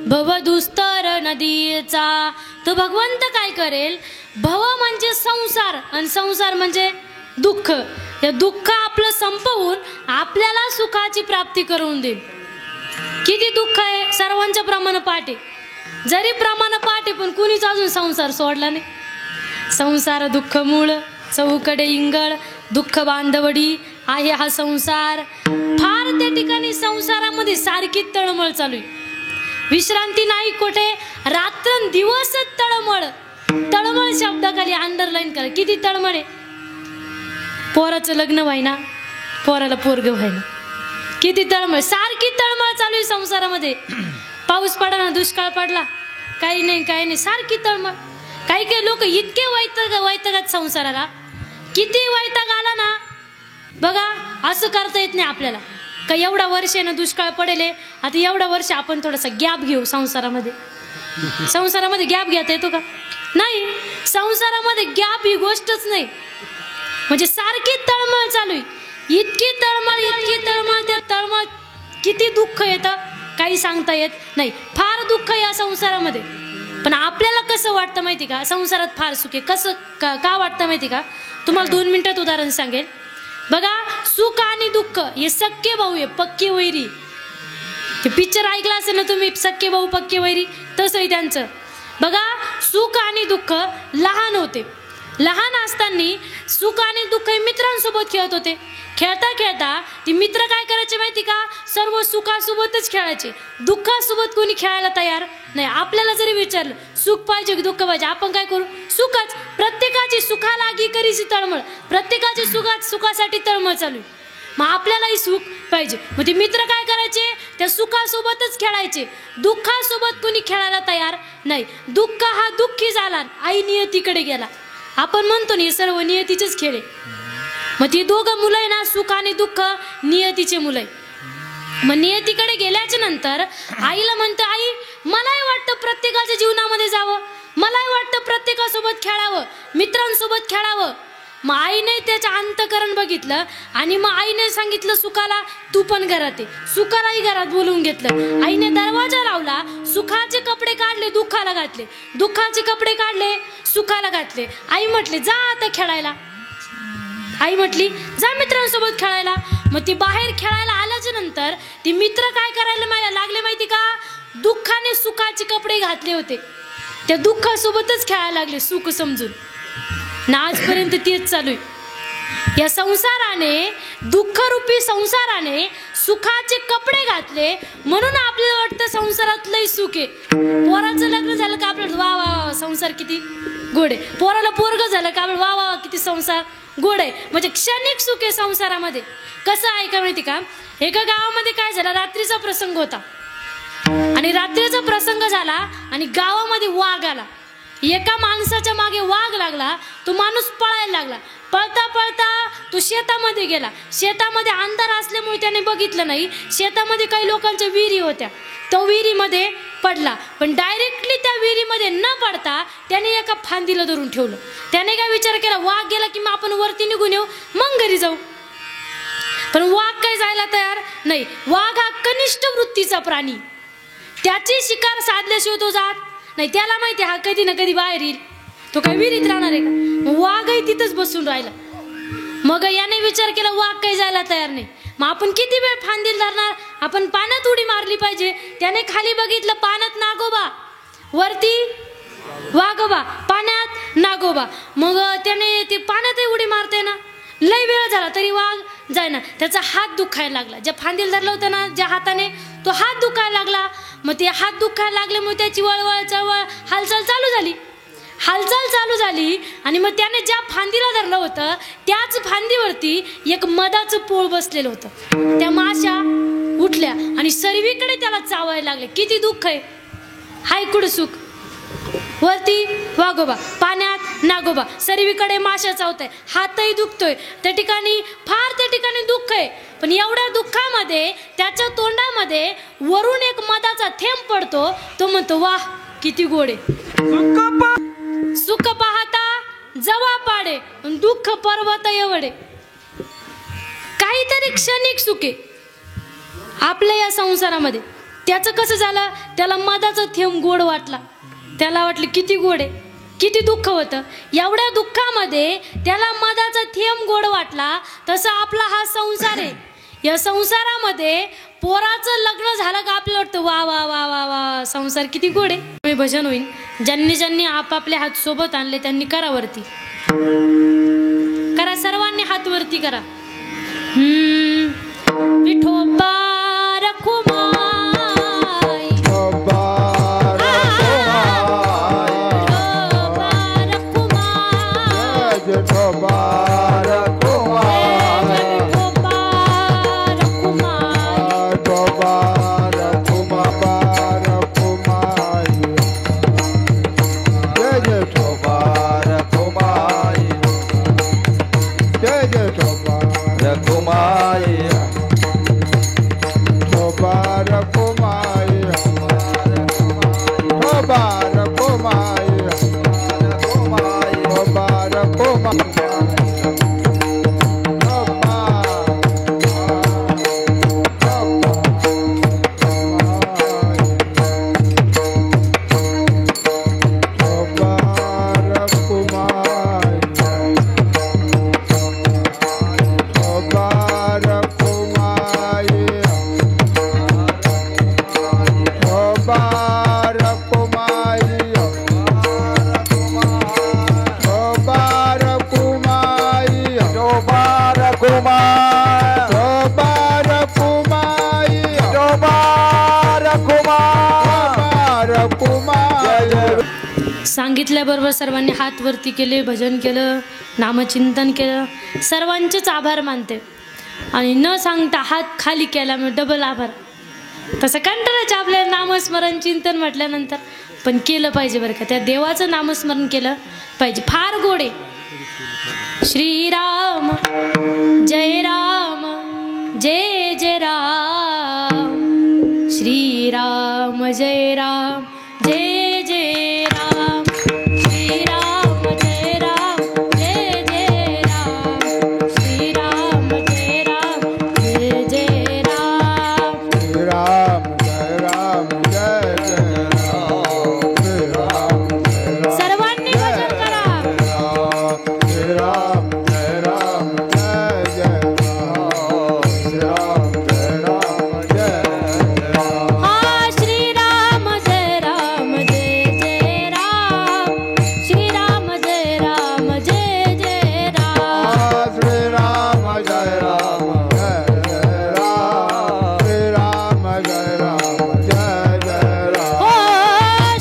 भवदुस्तर नदीचा. तो भगवंत काय करेल? भव म्हणजे संसार आणि संसार म्हणजे दुःख. हे दुःख आपलं संपवून आपल्याला सुखाची प्राप्ती करून देईल. किती दुःख आहे सर्वांच्या प्रमाण पाठ आहे, जरी प्रमाण पाठ आहे पण कुणीच अजून संसार सोडला नाही. संसार दुःख मूळ चौकडे इंगळ दुःख बांधवडी आहे हा संसार. फार त्या ठिकाणी संसारामध्ये सारखी तळमळ चालू आहे, विश्रांती नाही कुठे, रात्रंदिवस तळमळ. तळमळ शब्दाखाली अंडरलाईन करा, किती तळमळ आहे. पोराचं लग्न व्हायना, पोराला पोरग व्हायना, किती तळमळ, सारखी तळमळ चालू आहे संसारामध्ये. पाऊस पडला ना, दुष्काळ पडला, काही नाही, सारखी तळमळ. काही काही लोक इतके वैतागात संसाराला, किती वैताग आला ना बघा, असं करता येत नाही आपल्याला. का एवढा वर्ष आहे ना दुष्काळ पडेल, आता एवढा वर्ष आपण थोडासा गॅप घेऊ संसारामध्ये. संसारामध्ये गॅप घेता येतो का? नाही. संसारामध्ये गॅप ही गोष्टच नाही. म्हणजे सारखी तळमळ चालू आहे, इतकी तळमळ, त्या तळमळ किती दुःख येतं काही सांगता येत नाही. फार दुःख या संसारामध्ये. पण आपल्याला कसं वाटतं माहिती का? संसारात फार सुख आहे. कसं का वाटतं माहिती का? तुम्हाला 2 मिनिटात उदाहरण सांगेल बघा. सुख आणि दुःख हे सख्खे भाऊ आहे, पक्के वैरी. ते पिक्चर ऐकला असेल ना तुम्ही, सख्खे भाऊ पक्के वैरी, तसंही त्यांचं बघा. सुख आणि दुःख लहान होते, लहान असताना सुख आणि दुःख हे मित्रांसोबत खेळत होते. खेळता खेळता ती मित्र काय करायचे माहिती का? सर्व सुखासोबतच खेळायचे, दुःखासोबत कोणी खेळायला तयार नाही. आपल्याला जरी विचारलं सुख पाहिजे की दुःख पाहिजे, आपण काय करू? सुखच. प्रत्येकाची सुखालागी करीची तळमळ, प्रत्येकाची सुखासाठी तळमळ चालू. मग आपल्यालाही सुख पाहिजे. मग ते मित्र काय करायचे? त्या सुखासोबतच खेळायचे, दुःखासोबत कोणी खेळायला तयार नाही. दुःख हा दुःखी झाला, आई नियतीकडे गेला. आपण म्हणतो ना हे सर्व नियतीचेच खेळ आहे. मग ती दोघं मुलं आहे ना, सुख आणि दुःख नियतीचे मुलं आहे. मग नियतीकडे गेल्याच्या नंतर आईला म्हणतं, आई मलाही वाटतं प्रत्येकाच्या जीवनामध्ये जावं, मलाही वाटतं प्रत्येकासोबत खेळावं, मित्रांसोबत खेळावं. मग आईने त्याचं अंतकरण बघितलं आणि मग आईने सांगितलं सुखाला तू पण घरात आहे. सुखालाही घरात बोलवून घेतलं. आईने दरवाजा लावला, सुखाचे कपडे काढले, दुःखाला घातले, दुःखाचे कपडे काढले, सुखाला घातले. आई म्हटले जा आता खेळायला. आई म्हटली जा मित्रांसोबत खेळायला. मग ती बाहेर खेळायला आल्याच्या नंतर ती मित्र काय करायला लागले माहिती का? दुःखाने सुखाचे कपडे घातले होते, त्या दुःखासोबतच खेळायला लागले सुख समजून. ना आजपर्यंत तेच चालू आहे. या संसाराने, दुःखरूपी संसाराने सुखाचे कपडे घातले म्हणून आपल्याला वाटतं संसारात लय सुख आहे. पोराचं लग्न झालं का आपल्याला वा वा संसार किती गोड आहे. पोराला पोरग झालं का आपल्याला वा वा किती संसार गोड आहे. म्हणजे क्षणिक सुख आहे संसारामध्ये. कसं आहे का माहिती का? एका गावामध्ये काय झालं, रात्रीचा प्रसंग होता आणि रात्रीचा प्रसंग झाला आणि गावामध्ये वाघ आला. एका माणसाच्या मागे वाघ लागला, तो माणूस पळायला लागला. पळता पळता तो शेतामध्ये गेला. शेतामध्ये अंधार असल्यामुळे त्याने बघितलं नाही. शेतामध्ये काही लोकांच्या विहिरी होत्या, तो विहिरीमध्ये पडला. पण डायरेक्टली त्या विहिरीमध्ये न पडता त्याने एका फांदीला धरून ठेवलं. त्याने काय विचार केला, वाघ गेला की मग आपण वरती निघून येऊ, मग घरी जाऊ. पण वाघ काही जायला तयार नाही. वाघ हा कनिष्ठ वृत्तीचा प्राणी, त्याची शिकार साधल्याशिवाय तो जात नाही. त्याला माहिती हा कधी ना कधी बाहेर येईल, तो काही विहिरीत राहणार आहे का? वाघही तिथंच बसून राहिला. मग याने विचार केला वाघ काही जायला तयार नाही. मग आपण किती वेळ फांदील धरणार? आपण पाण्यात उडी मारली पाहिजे. त्याने खाली बघितलं, पाण्यात नागोबा, वरती वाघोबा, पाण्यात नागोबा. मग त्याने ते पाण्यातही उडी मारते ना, लय वेळ झाला तरी वाघ जायना. त्याचा हात दुखायला लागला. ज्या फांदील धरलं होतं ना ज्या हाताने, तो हात दुखायला लागला. मग ते हात दुखायला लागल्यामुळे त्याची वळवळ चळवळ हालचाल चालू झाली. आणि मग त्याने ज्या फांदीला धरलं होतं त्याच फांदीवरती एक मधाचं पोळ बसलेलं होतं. त्या माश्या उठल्या आणि सर्वीकडे त्याला चावायला लागले. किती दुःख आहे. हाय कुठं सुख, वरती वाघोबा, पाण्यात नागोबा, सर्वीकडे माश्या चावताय, हातही दुखतोय. त्या ठिकाणी दुःख आहे. पण एवढ्या दुःखामध्ये त्याच्या तोंडामध्ये वरून एक मधाचा थेंब पडतो. तो म्हणतो, वाह किती गोड आहे. सुख पाहता जवा पाडे, दुःख पर्वत एवढे. काहीतरी क्षणिक सुखे आपल्या या संसारामध्ये. त्याचं कसं झालं, त्याला मधाचा थेंब गोड वाटला. त्याला वाटलं किती गोड आहे, किती दुःख होतं. एवढ्या दुःखामध्ये त्याला मधाचा थेंब गोड वाटला. तसं आपला हा संसार आहे. या संसारामध्ये पोराचं लग्न झालं का आपल्याला वाटतं वा वा वा वा वा संसार किती गोड आहे. भजन होईल. ज्यांनी आपापले हात सोबत आणले त्यांनी करा वरती, करा सर्वांनी हात वरती करा. विठोबा रखुमाई, सांगितल्याबरोबर सर्वांनी हात वरती केले, भजन केलं, नामचिंतन केलं. सर्वांचेच आभार मानते. आणि न सांगता हात खाली केला मग डबल आभार. तसं कंटाळायचं आपल्याला नामस्मरण चिंतन म्हटल्यानंतर, पण केलं पाहिजे बरं का. त्या देवाचं नामस्मरण केलं पाहिजे. फार गोड आहे. श्रीराम जय राम जय जय राम, श्रीराम जय राम जय जय राम, श्रीराम जय राम जय जय राम, श्रीराम जय राम जय जय राम, राम जय राम जय जय राम, राम सर्वांनी भजन करा. राम जय राम जय जय राम, राम जय राम जय जय राम. हा श्रीराम जय राम जय जय राम, श्रीराम जय राम जय जय राम, श्री राम जय राम जय जय राम, श्री राम जय राम जय जय राम. हो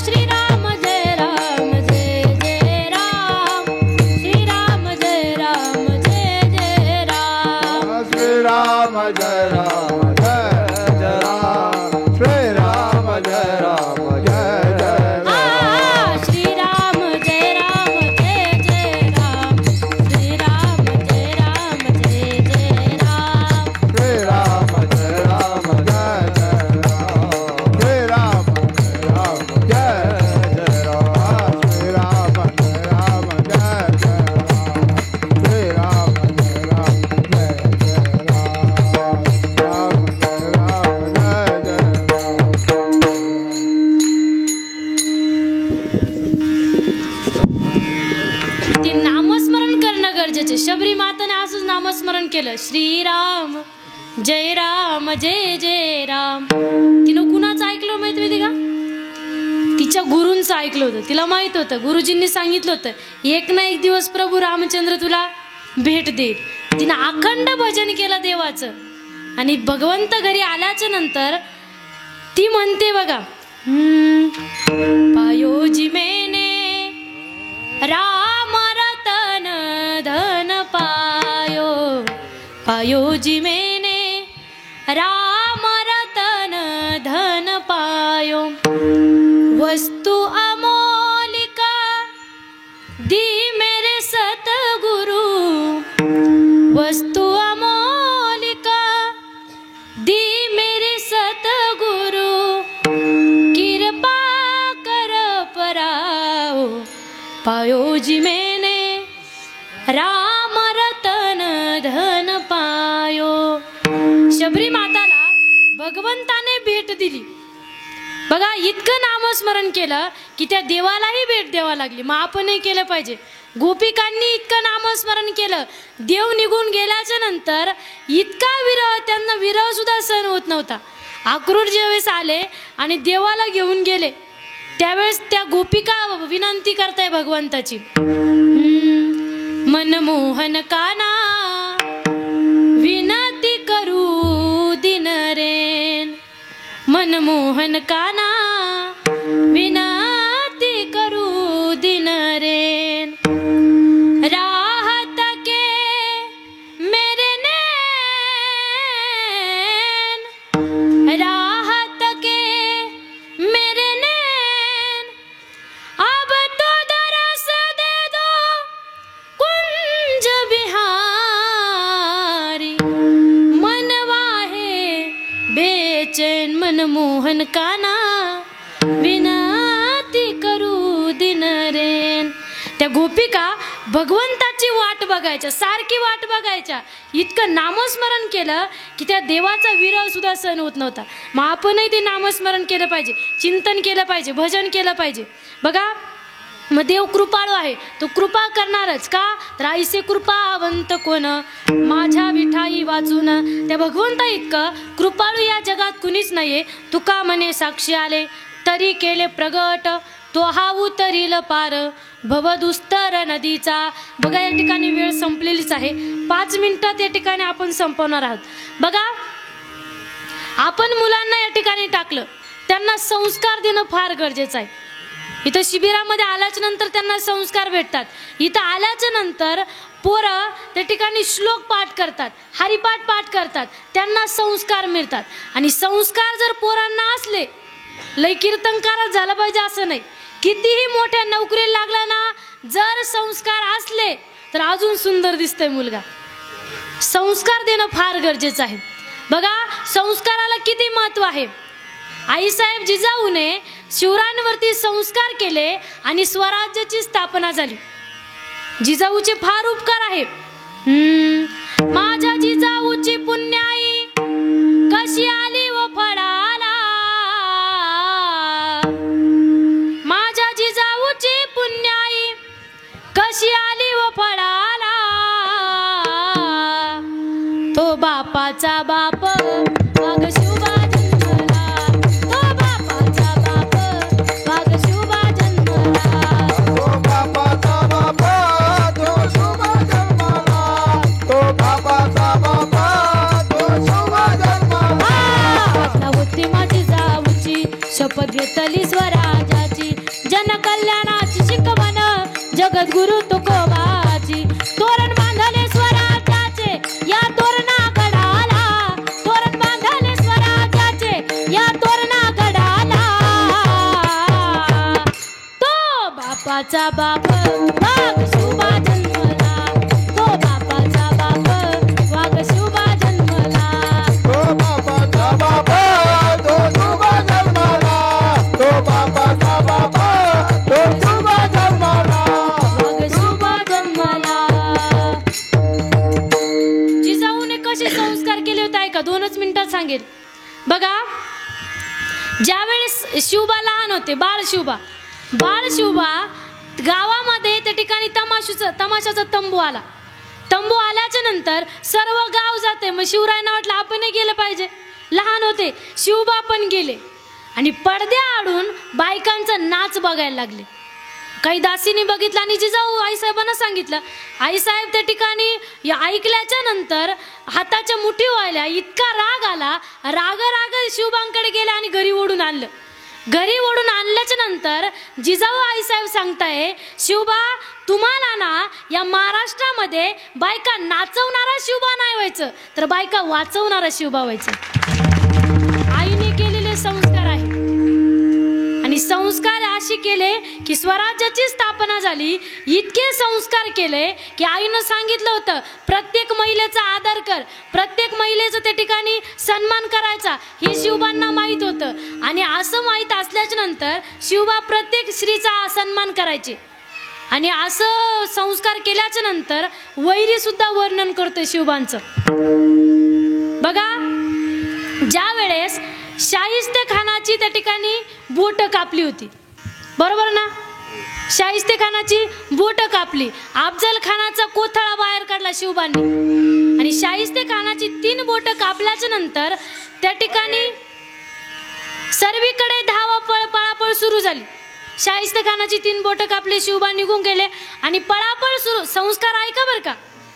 श्रीराम जय राम जय जय राम, श्रीराम जय राम जय जय राम, श्री राम जय राम जय जय राम, श्री राम जय राम जय जय राम. हा श्रीराम जय राम जय जय राम, श्रीराम जय राम जय जय राम, श्री राम जय राम जय जय राम, श्री राम जय राम जय जय राम, श्री राम जय राम जय जय राम, श्री राम जय राम जय जय राम, राम जय राम जय जय ते नामस्मरण करणं गरजेचे. शबरी माताने असंच नामस्मरण केलं. श्रीराम जय राम जय जय राम. तिनं कुणाचं ऐकलं माहिती का? तिच्या गुरूंचं ऐकलं होतं. तिला माहित होतं, गुरुजींनी सांगितलं होतं एक ना एक दिवस प्रभू रामचंद्र तुला भेट देईल. तिनं अखंड भजन केलं देवाचं. आणि भगवंत घरी आल्याच्या नंतर ती म्हणते बघा, पायोजी मेने राम रतन धन पायो, पायोजी मेने राम रतन धन पायो. वस्तु अमोलिका दी मेरे सतगुरु, वस्तु अमोलिका दी मेरे सतगुरु. कृपा कर पराओ, पायोजी मैंने राम रतन धन पायो. शबरी माताला भगवंताने भेट दिली बघा. इतकं नामस्मरण केलं की त्या देवालाही भेट द्यावा लागली. मग आपणही केलं पाहिजे. गोपिकांनी इतकं नामस्मरण केलं, देव निघून गेल्याच्या नंतर इतका विरह, त्यांना विरह सुद्धा सहन होत नव्हता. आक्रोड ज्यावेळेस आले आणि देवाला घेऊन गेले त्यावेळेस त्या गोपिका विनंती करताय भगवंताची, मनमोहन काना विनंती करू दिन रेन, मनमोहन काना विनंती करू दिन रेन. राहत के मेरे नैन, राहत के मेरे नैन, अब तो दरस दे दो कुंज बिहारी. मनवा है बेचैन मनमोहन काना विनंती करू दिन रेन. त्या गोपिका भगवंताची वाट बघायच्या, सारखी वाट बघायच्या. इतकं नामस्मरण केलं की त्या देवाचा विरह सुद्धा सहन होत नव्हता. मग आपणही ते नामस्मरण केलं पाहिजे, चिंतन केलं पाहिजे, भजन केलं पाहिजे. बघा, मग देव कृपाळू आहे, तो कृपा करणारच. का तर ऐसे कृपावंत कोण माझ्या विठाई वाचून. त्या भगवंता इतकं कृपाळू या जगात कुणीच नाहीये. तुका म्हणे साक्षी आले तरी केले प्रगट, तो हा उतरील पार भवदुस्तर नदीचा. बघा, या ठिकाणी वेळ संपलेलीच आहे. 5 मिनिटात या ठिकाणी आपण संपवणार आहोत. बघा, आपण मुलांना या ठिकाणी टाकलं, त्यांना संस्कार देणं फार गरजेचं आहे. इथं शिबिरामध्ये आल्याच्या नंतर त्यांना संस्कार भेटतात. इथं आल्याच्या नंतर पोरं त्या ठिकाणी श्लोक पाठ करतात, हरिपाठ पाठ करतात, त्यांना संस्कार मिळतात. आणि संस्कार जर पोरांना असले, लय कीर्तनकारच झालं पाहिजे असं नाही, कितीही मोठ्या नोकरीला लागला ना, जर संस्कार असले तर अजून सुंदर दिसतोय मुलगा. संस्कार देणं फार गरजेचं आहे. बघा, संस्काराला किती महत्व आहे. आईसाहेब जिजाऊने शिवरायांवरती संस्कार केले आणि स्वराज्याची स्थापना झाली. जिजाऊचे फार उपकार आहे. माझ्या जिजाऊची पुण्याई कशी आली व फळाला, माझ्या जिजाऊची पुण्याई कशी आली व फळाला. तो बापाचा बाप वाघ शिवबा जन्मला, तो बापाचा बाप वाघ शिवबा जन्मला, तो बापाचा बापा तो शुभ जन्मला, तो बापाचा बापा तो शुभ जन्मला. होती माझी जाऊची शपथ घेतली स्वराजाची, जनकल्याणाची शिकवण जगद्गुरु तुकोबाची. तोरण बांधले स्वराज्याचे या तोरणागडाला, तोरण बांधले स्वराज्याचे या तोरणागडाला. तो बापाचा बाप वाघ शिवबा जन्मला, तो बापाचा बाप वाघ शिवबा जन्मला, तो बापाचा बापा तो शुभ जन्मला, तो बापाचा बापा तो शुभ जन्मला. वाघ शिवबा जन्मला. जिजाऊने कसे संस्कार केले होते ऐका, 2च मिनिटात सांगेल. बघा, ज्यावेळेस शिवबा लहान होते, बाळ शिवबा गावामध्ये त्या ठिकाणी तमाशाचा तंबू आला. तंबू आल्याच्या नंतर सर्व गाव जाते. मग शिवरायांना वाटलं आपणही गेलं पाहिजे. लहान होते, शिवबा पण गेले आणि पडद्या आडून बायकांचा नाच बघायला लागले. काही दासीने बघितलं आणि जिजाऊ आईसाहेबांना सांगितलं. आईसाहेब त्या ठिकाणी ऐकल्याच्या नंतर हाताच्या मुठी व्हायला इतका राग आला. राग शिवबांकडे गेले आणि घरी ओढून आणलं. घरी ओढून आणल्याच्या नंतर जिजाऊ आईसाहेब सांगताय, शिवबा तुम्हाला ना या महाराष्ट्रामध्ये बायका नाचवणारा शिवबा नाही व्हायचं, तर बायका वाचवणारा शिवबा व्हायचं. आईने केलेले संस्कार आहे आणि संस्कार अशी केले की स्वराज्याची स्थापना झाली. इतके संस्कार केले की आईनं सांगितलं होतं प्रत्येक महिलेचा आदर कर, प्रत्येक महिलेचा त्या ठिकाणी सन्मान करायचा, हे शिवबांना माहीत होतं. आणि असं माहीत असल्याच्या नंतर शिवबा प्रत्येक स्त्रीचा सन्मान करायचे. आणि असं संस्कार केल्याच्या नंतर वैरी सुद्धा वर्णन करतोय शिवबांचं. बघा, ज्या वेळेस शाहिस्ते खानाची त्या ठिकाणी बोट कापली होती, बरोबर ना, शाहिस्ते खानाची बोट कापली, अफजल खानाचा कोथळा बाहेर काढला शिवबांनी. आणि शाहिस्ते खानाची 3 बोट कापल्याच्या नंतर त्या ठिकाणी सर्वीकडे धावापळ पळापळ सुरू झाली. शाहिस्ते खानाची 3 बोट कापली, शिवबा निघून गेले आणि पळापळ सुरू. संस्कार ऐका बरं का,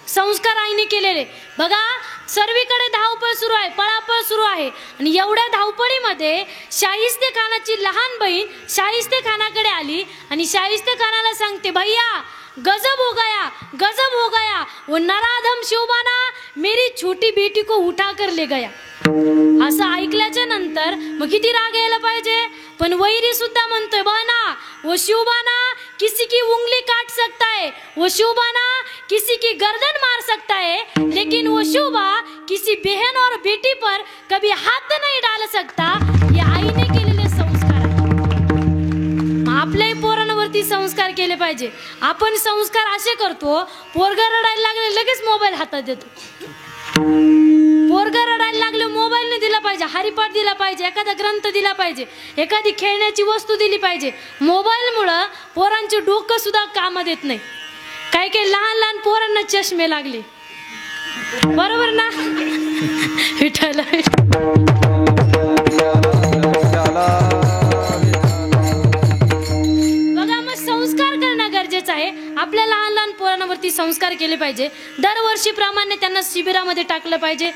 संस्कार आईने केलेले. बघा, सर्वीकडे धावपळ सुरू आहे, पळापळ सुरू आहे. आणि एवढ्या धावपळीमध्ये शाहिस्ते खानाची लहान बहीण शाहिस्ते खानाकडे आली आणि शाहिस्ते खानाला सांगते, भैया गजब हो गया, गजब हो गया, वो नराधम शिवबाना मेरी छोटी बेटी को उठा कर ले गया. असं ऐकल्याच्या नंतर मग किती राग यायला पाहिजे. पण वैरी सुद्धा म्हणतोय, बना वो शिवबाना किसी की उंगली काट सकता है, वो शिवबाना किसी की गर्दन मार सकता है, लेकिन वो शिवबा किसी बहन और बेटी पर कभी हाथ नहीं डाल सकता. ये आईने केलेले संस्कार आहे. आपल्याही पोरांवरती संस्कार केले पाहिजे. आपण संस्कार असे करतो, पोरगा रडायला लागले लगेच मोबाईल हातात देतो. पोरगा रडायला लागले मोबाईल नाही दिला पाहिजे, हरिपाठ दिला पाहिजे, एखादा ग्रंथ दिला पाहिजे, एखादी खेळण्याची वस्तू दिली पाहिजे. मोबाईलमुळं पोरांचे डोकं सुद्धा कामात येत नाही. काही काही लहान लहान पोरांना चष्मे लागले, बरोबर ना. विठाला बघा, मग संस्कार करणं गरजेचं आहे. आपल्या लहान लहान पोरांवरती संस्कार केले पाहिजे. दरवर्षीप्रमाणे त्यांना शिबिरामध्ये टाकलं पाहिजे,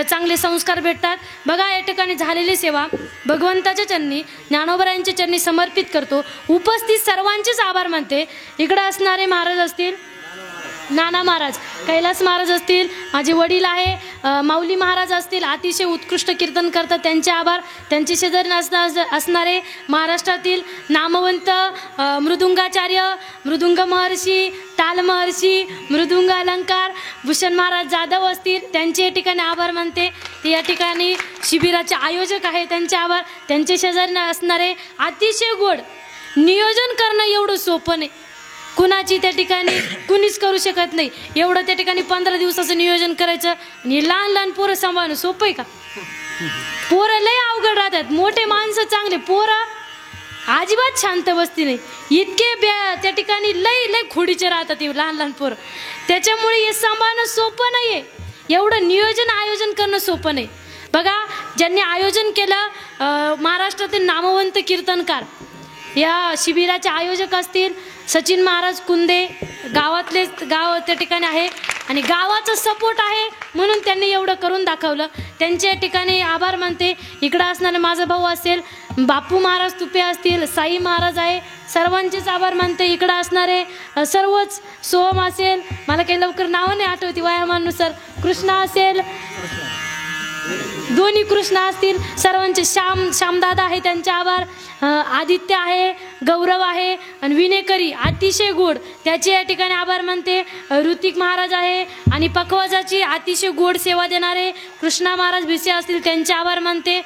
चांगले संस्कार भेटतात. बघा, या ठिकाणी झालेली सेवा भगवंताच्या चरणी, ज्ञानोबरायांच्या चरणी समर्पित करतो. उपस्थित सर्वांचेच आभार मानते. इकडे असणारे महाराज असतील, नाना महाराज, कैलास महाराज असतील, माझे वडील आहे माऊली महाराज असतील, अतिशय उत्कृष्ट कीर्तन करतात, त्यांचे आभार. त्यांचे शेजारी असणारे महाराष्ट्रातील नामवंत मृदुंगाचार्य, मृदुंग महर्षी, ताल महर्षी, मृदुंग अलंकार भूषण महाराज जाधव असतील, त्यांचे या ठिकाणी आभार मानते. ते या ठिकाणी शिबिराचे आयोजक आहे, त्यांचे आभार. त्यांचे शेजारी असणारे अतिशय गोड नियोजन करणं एवढं सोपं नाही, कुणाची त्या ठिकाणी कुणीच करू शकत नाही. एवढं त्या ठिकाणी 15 दिवसाचं नियोजन करायचं आणि लहान लहान पोरं सांभाळणं सोपं आहे का. पोरं लय अवघड राहतात. मोठे माणसं चांगले, पोरं अजिबात शांत बसती नाही. इतके त्या ठिकाणी लय लय खोडीचे राहतात हे लहान लहान पोरं. त्याच्यामुळे हे सांभाळणं सोपं नाही आहे. एवढं नियोजन आयोजन करणं सोपं नाही. बघा, ज्यांनी आयोजन केलं महाराष्ट्रातील नामवंत कीर्तनकार या शिबिराचे आयोजक असतील सचिन महाराज कुंदे, गाव त्या ठिकाणी आहे आणि गावाचा सपोर्ट आहे म्हणून त्यांनी एवढं करून दाखवलं. त्यांच्या ठिकाणी आभार मानते. इकडं असणारे माझा भाऊ असेल, बापू महाराज तुपे असतील, साई महाराज आहे, सर्वांचेच आभार मानते. इकडं असणारे सर्वच, सोहम असेल, मला काही लवकर नावं नाही आठवती वयामानुसार, कृष्णा असेल, दोन्ही कृष्ण असतील, सर्वांचे श्यामदादा आहे, त्यांचे आभार. आदित्य आहे, गौरव आहे आणि विनेकरी अतिशय गोड, त्याचे या ठिकाणी आभार मानते. ऋतिक महाराज आहे आणि पखवाजाची अतिशय गोड सेवा देणारे कृष्णा महाराज भिसे असतील, त्यांचे आभार मानते.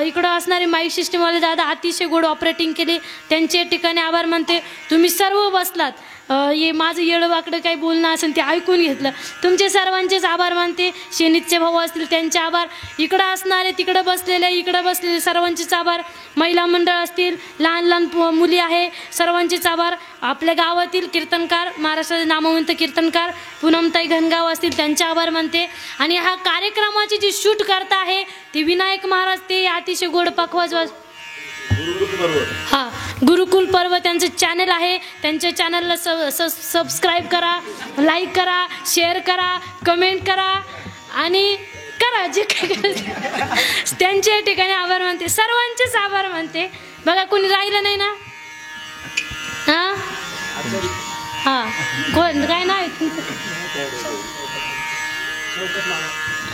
इकडं असणारे माईक सिस्टीमवाले दादा अतिशय गोड ऑपरेटिंग केली, त्यांचे या ठिकाणी आभार मानते. तुम्ही सर्व बसलात हे माझं येडवाकडं काही बोलणं असेल ते ऐकून घेतलं. तुमचे सर्वांचेच आभार मानते. शेनीतचे भाऊ असतील त्यांचे आभार, इकडं असणारे तिकडं बसलेले इकडं बसलेले सर्वांचेच आभार, महिला मंडळ असतील, लहान लहान मुली आहे सर्वांचेच आभार, आपल्या गावातील कीर्तनकार, महाराष्ट्राचे नामवंत कीर्तनकार पूनमताई घनगाव असतील त्यांचे आभार मानते. आणि हा कार्यक्रमाची जी शूट करता आहे ती विनायक महाराज, ते अतिशय गोड पखवाज हा गुरुकुल पर्व त्यांचं चॅनल आहे. त्यांच्या चॅनलला सबस्क्राईब करा, लाईक करा, शेअर करा, कमेंट करा आणि करा जे काही करायचं. त्यांच्या ठिकाणी आभार मानते, सर्वांचेच आभार मानते. बघा कोणी राहिलं नाही ना. हां हां कोण काय नाव आहे तुमचं?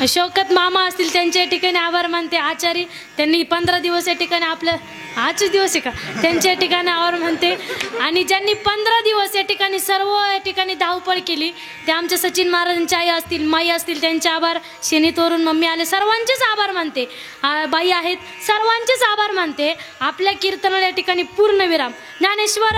शौकत मामा असतील त्यांच्या ठिकाणी आभार मानते. आचारी त्यांनी 15 दिवस या ठिकाणी आपलं आजचे दिवस आहे का त्यांच्या ठिकाणी आभार मानते. आणि ज्यांनी 15 दिवस या ठिकाणी सर्व या ठिकाणी धावपळ केली ते आमच्या सचिन महाराजांच्या आई असतील, माई असतील त्यांचे आभार. शेनीतवरून मम्मी आले सर्वांचेच आभार मानते. बाई आहेत सर्वांचेच आभार मानते. आपल्या कीर्तनाला या ठिकाणी पूर्ण विराम. ज्ञानेश्वर